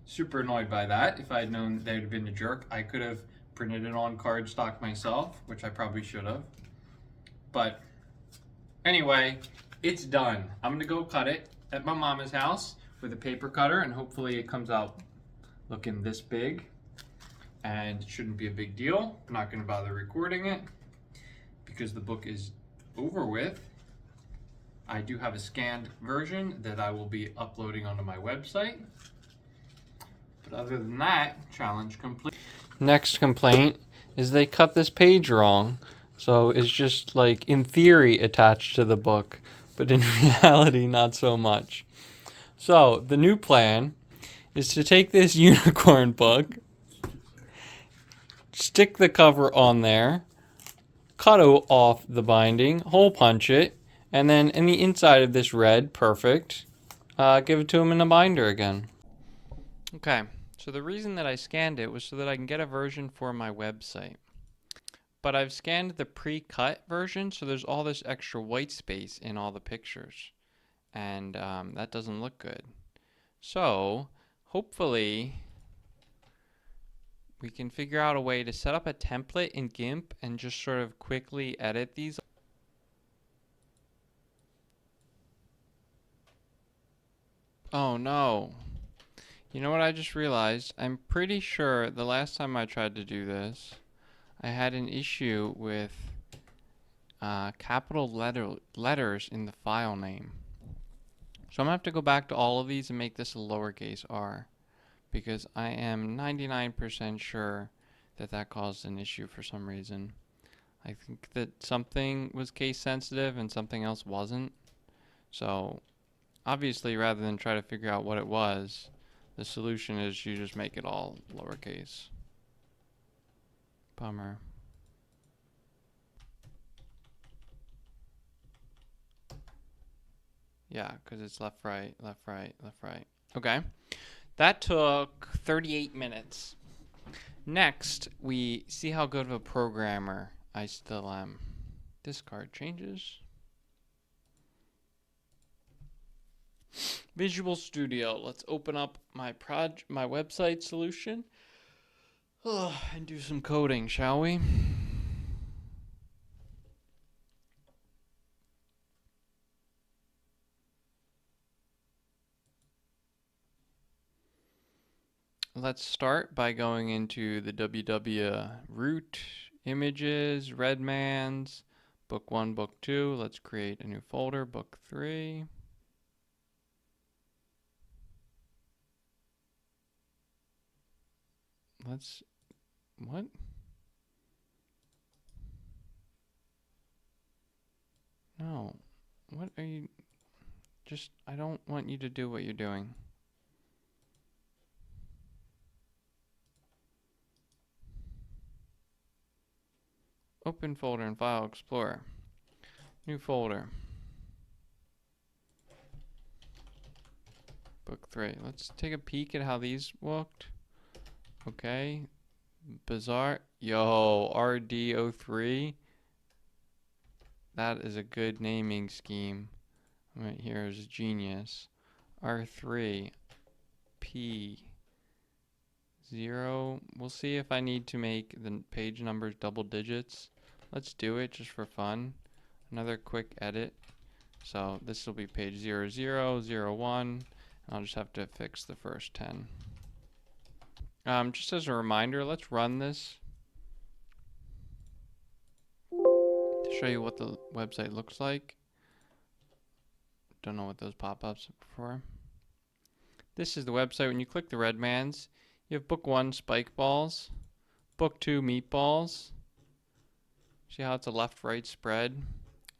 Super annoyed by that. If I had known they'd have been a jerk, I could have printed it on cardstock myself, which I probably should have. But anyway, it's done. I'm gonna go cut it at my mama's house with a paper cutter, and hopefully it comes out looking this big. And it shouldn't be a big deal. I'm not gonna bother recording it because the book is over with. I do have a scanned version that I will be uploading onto my website. But other than that, challenge complete. Next complaint is they cut this page wrong. So it's just like in theory attached to the book, but in reality not so much. So the new plan is to take this unicorn book, stick the cover on there, cut off the binding, hole punch it, and then in the inside of this red, perfect, give it to him in a binder again. Okay, so the reason that I scanned it was so that I can get a version for my website. But I've scanned the pre-cut version, so there's all this extra white space in all the pictures. And that doesn't look good. So, hopefully, we can figure out a way to set up a template in GIMP and just sort of quickly edit these. Oh no. You know what I just realized? I'm pretty sure the last time I tried to do this, I had an issue with capital letters in the file name. So I'm going to have to go back to all of these and make this a lowercase r, because I am 99% sure that that caused an issue for some reason. I think that something was case sensitive and something else wasn't. So obviously, rather than try to figure out what it was, the solution is you just make it all lowercase. Bummer. Yeah, because it's left, right, left, right, left, right. Okay. That took 38 minutes. Next, we see how good of a programmer I still am. Discard changes. Visual Studio. Let's open up my website solution and do some coding, shall we? Let's start by going into the www root images, Redman's, book 1, book 2. Let's create a new folder, book 3. What? No. What are you, I don't want you to do what you're doing. Open folder in File Explorer. New folder. Book 3. Let's take a peek at how these looked. Okay. Bizarre. Yo, RD03. That is a good naming scheme. Right here is genius. R3. P. 0. We'll see if I need to make the page numbers double digits. Let's do it just for fun. Another quick edit. So this will be page 0001. And I'll just have to fix the first 10. Just as a reminder, let's run this to show you what the website looks like. Don't know what those pop-ups are for. This is the website. When you click the Redmans, you have book 1, spike balls, book 2, meatballs. See how it's a left-right spread?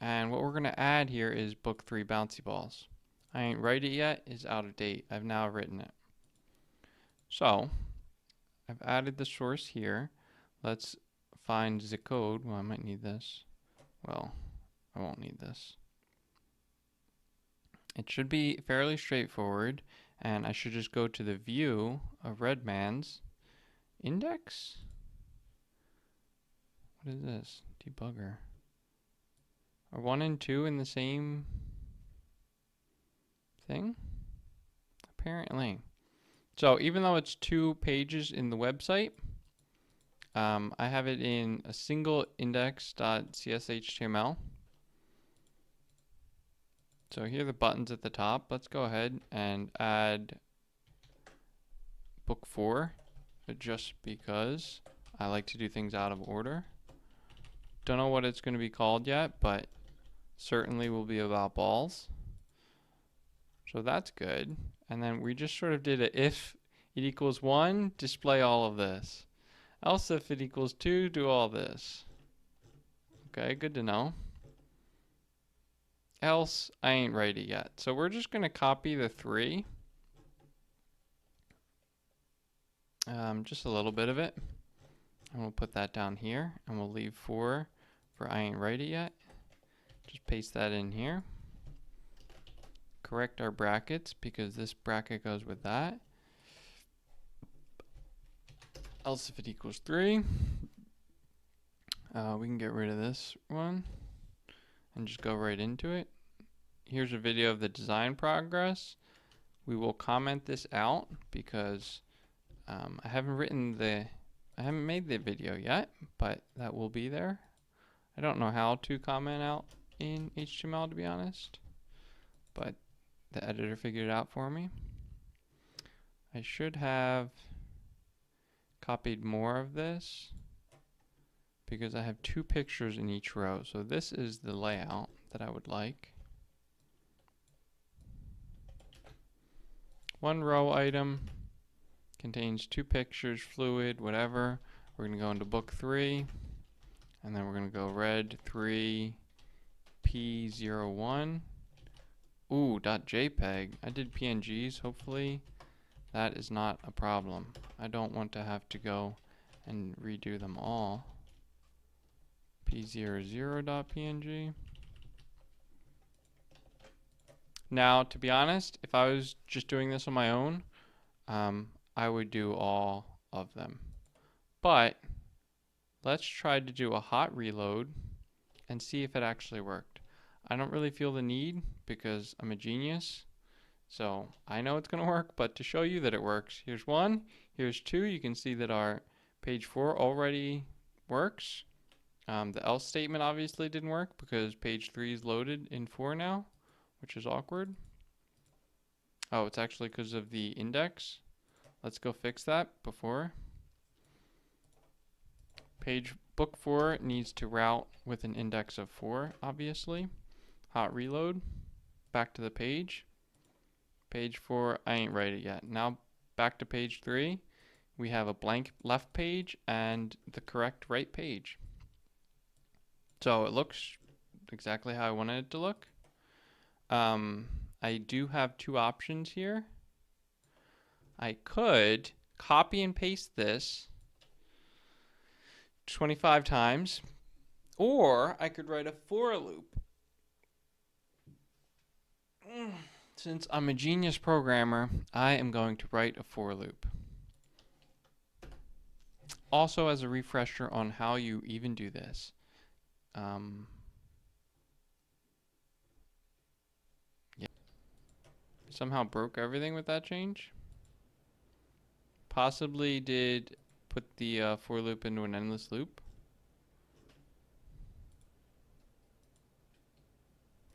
And what we're going to add here is book 3 bouncy balls. I ain't write it yet is out of date. I've now written it. So I've added the source here. Let's find the code. Well, I might need this. Well, I won't need this. It should be fairly straightforward, and I should just go to the view of Redman's index. What is this? Debugger. Are 1 and 2 in the same thing? Apparently. So even though it's 2 pages in the website, I have it in a single index.cshtml. So here are the buttons at the top. Let's go ahead and add book 4, just because I like to do things out of order. Don't know what it's going to be called yet, but certainly will be about balls. So that's good. And then we just sort of did a if it equals 1, display all of this. Else if it equals 2, do all this. Okay, good to know. Else, I ain't write it yet. So we're just going to copy the 3. Just a little bit of it. And we'll put that down here. And we'll leave 4 for I ain't write it yet. Just paste that in here. Correct our brackets because this bracket goes with that. Else if it equals 3. We can get rid of this one and just go right into it. Here's a video of the design progress. We will comment this out because I haven't made the video yet, but that will be there. I don't know how to comment out in HTML, to be honest, but the editor figured it out for me. I should have copied more of this because I have 2 pictures in each row. So this is the layout that I would like. 1 row item contains 2 pictures, fluid, whatever. We're going to go into book 3, and then we're going to go red 3 P01. Ooh, .jpeg. I did PNGs. Hopefully that is not a problem. I don't want to have to go and redo them all. P00.png. Now, to be honest, if I was just doing this on my own, I would do all of them. But let's try to do a hot reload and see if it actually worked. I don't really feel the need because I'm a genius. So I know it's going to work, but to show you that it works, here's 1, here's 2. You can see that our page 4 already works. The else statement obviously didn't work because page 3 is loaded in 4 now, which is awkward. Oh, it's actually because of the index. Let's go fix that before. Book 4 needs to route with an index of 4, obviously. Hot reload. Back to the page. Page 4, I ain't write it yet. Now back to page 3. We have a blank left page and the correct right page. So it looks exactly how I wanted it to look. I do have 2 options here. I could copy and paste this 25 times, or I could write a for loop. Since I'm a genius programmer, I am going to write a for loop. Also, as a refresher on how you even do this, yeah, somehow broke everything with that change. Possibly did put the for loop into an endless loop.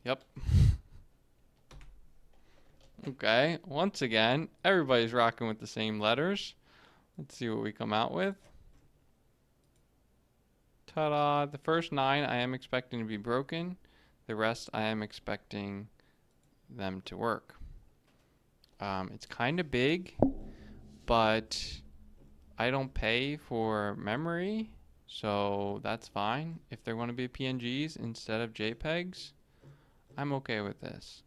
Yep. Okay, once again, everybody's rocking with the same letters. Let's see what we come out with. Ta-da! The first 9 I am expecting to be broken. The rest I am expecting them to work. It's kind of big, but I don't pay for memory, So that's fine. If they're going to be PNGs instead of JPEGs, I'm okay with this.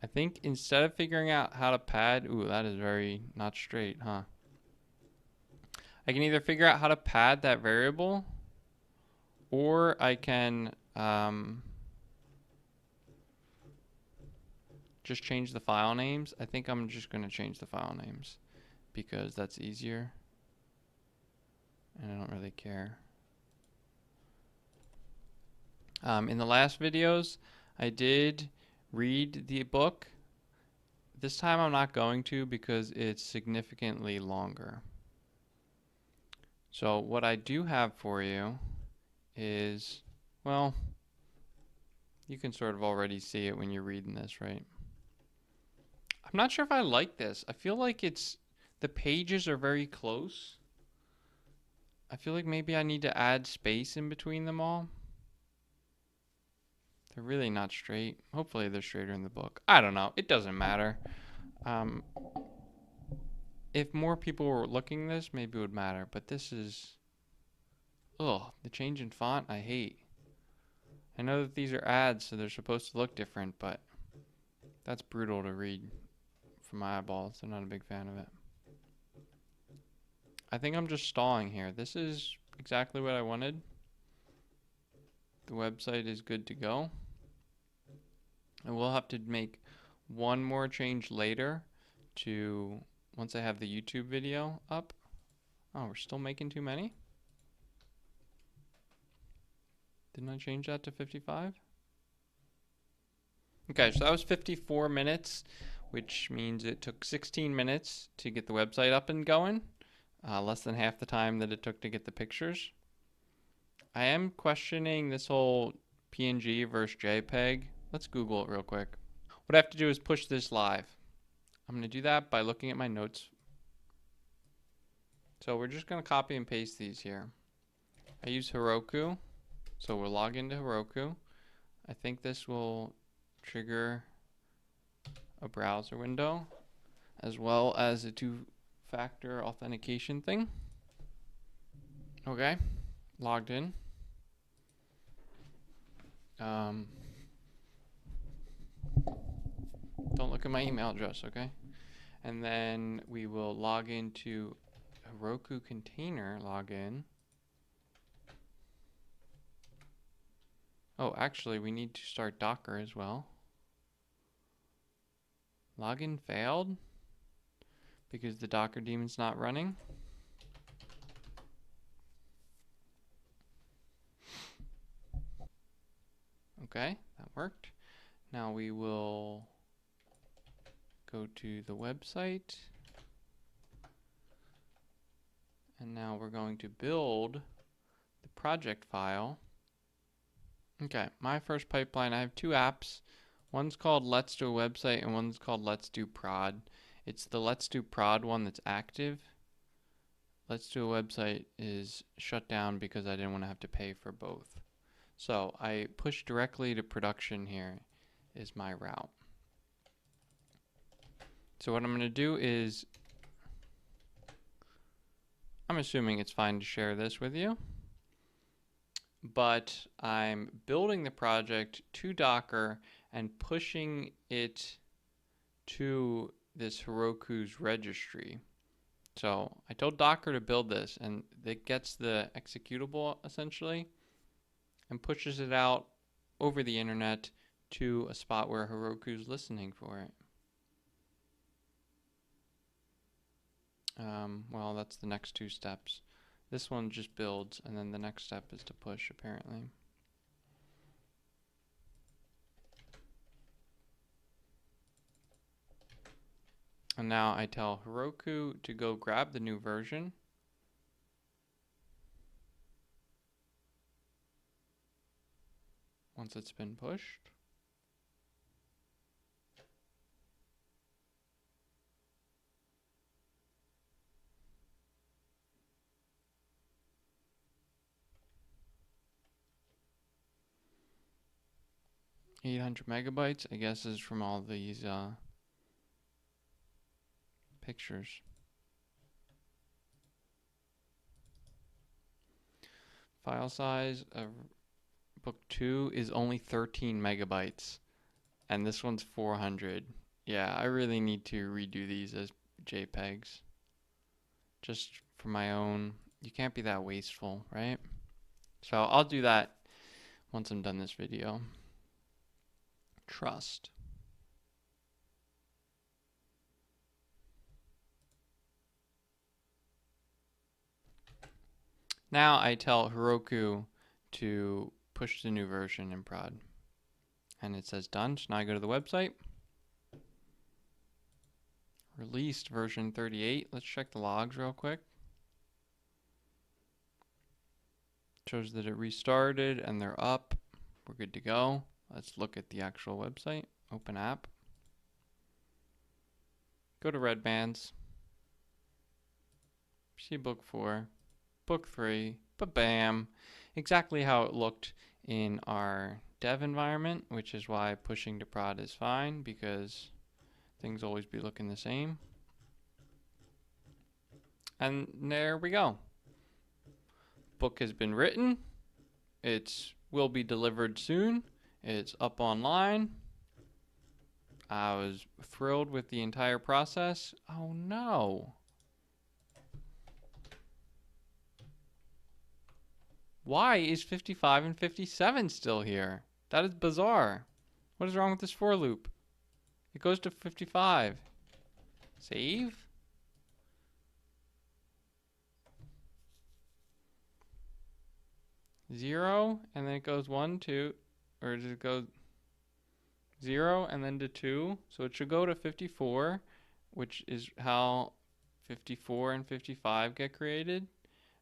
I think instead of figuring out how to pad, ooh, that is very not straight, huh? I can either figure out how to pad that variable, or I can just change the file names. I think I'm just going to change the file names because that's easier and I don't really care. In the last videos, I did read the book. This time I'm not going to because it's significantly longer. So what I do have for you is, well, you can sort of already see it when you're reading this, right? I'm not sure if I like this. I feel like the pages are very close. I feel like maybe I need to add space in between them all. They're really not straight. Hopefully they're straighter in the book. I don't know. It doesn't matter. Um, if more people were looking at this, maybe it would matter. But this is... Ugh, the change in font I hate. I know that these are ads, so they're supposed to look different, but that's brutal to read from my eyeballs. I'm not a big fan of it. I think I'm just stalling here. This is exactly what I wanted. The website is good to go. And we'll have to make one more change later to once I have the YouTube video up. Oh, we're still making too many? Didn't I change that to 55? Okay, so that was 54 minutes, which means it took 16 minutes to get the website up and going. Less than half the time that it took to get the pictures. I am questioning this whole PNG versus JPEG. Let's Google it real quick. What I have to do is push this live. I'm going to do that by looking at my notes. So we're just going to copy and paste these here. I use Heroku, so we'll log into Heroku. I think this will trigger a browser window as well as a two-factor authentication thing. Okay, logged in. Don't look at my email address, okay? And then we will log into Heroku container login. Oh, actually, we need to start Docker as well. Login failed because the Docker daemon's not running. Okay, that worked. Now we will go to the website. And now we're going to build the project file. Okay, my first pipeline, I have two apps. One's called Let's Do a Website and one's called Let's Do Prod. It's the Let's Do Prod one that's active. Let's Do a Website is shut down because I didn't want to have to pay for both. So I push directly to production here is my route. So what I'm going to do is, I'm assuming it's fine to share this with you, but I'm building the project to Docker and pushing it to this Heroku's registry. So I told Docker to build this, and it gets the executable essentially and pushes it out over the internet to a spot where Heroku's listening for it. Well, that's the next two steps. This one just builds, and then the next step is to push, apparently. And now I tell Heroku to go grab the new version. Once it's been pushed. .800 megabytes, I guess, is from all these pictures. File size of book 2 is only 13 megabytes, and this one's 400. Yeah, I really need to redo these as JPEGs. Just for my own. You can't be that wasteful, right? So I'll do that once I'm done this video. Trust. Now I tell Heroku to push the new version in prod. And it says done. So now I go to the website. Released version 38. Let's check the logs real quick. Shows that it restarted and they're up. We're good to go. Let's look at the actual website. Open app. Go to Redman's. See book 4. Book 3. Ba-bam. Exactly how it looked in our dev environment, which is why pushing to prod is fine, because things always be looking the same. And there we go. Book has been written. It will be delivered soon. It's up online. I was thrilled with the entire process. Oh no. Why is 55 and 57 still here? That is bizarre. What is wrong with this for loop? It goes to 55. Save? Zero, and then it goes 1, 2, or does it go 0 and then to 2? So it should go to 54, which is how 54 and 55 get created,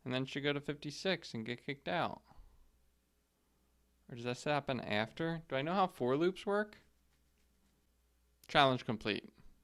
and then it should go to 56 and get kicked out. Or does that happen after? Do I know how for loops work? Challenge complete.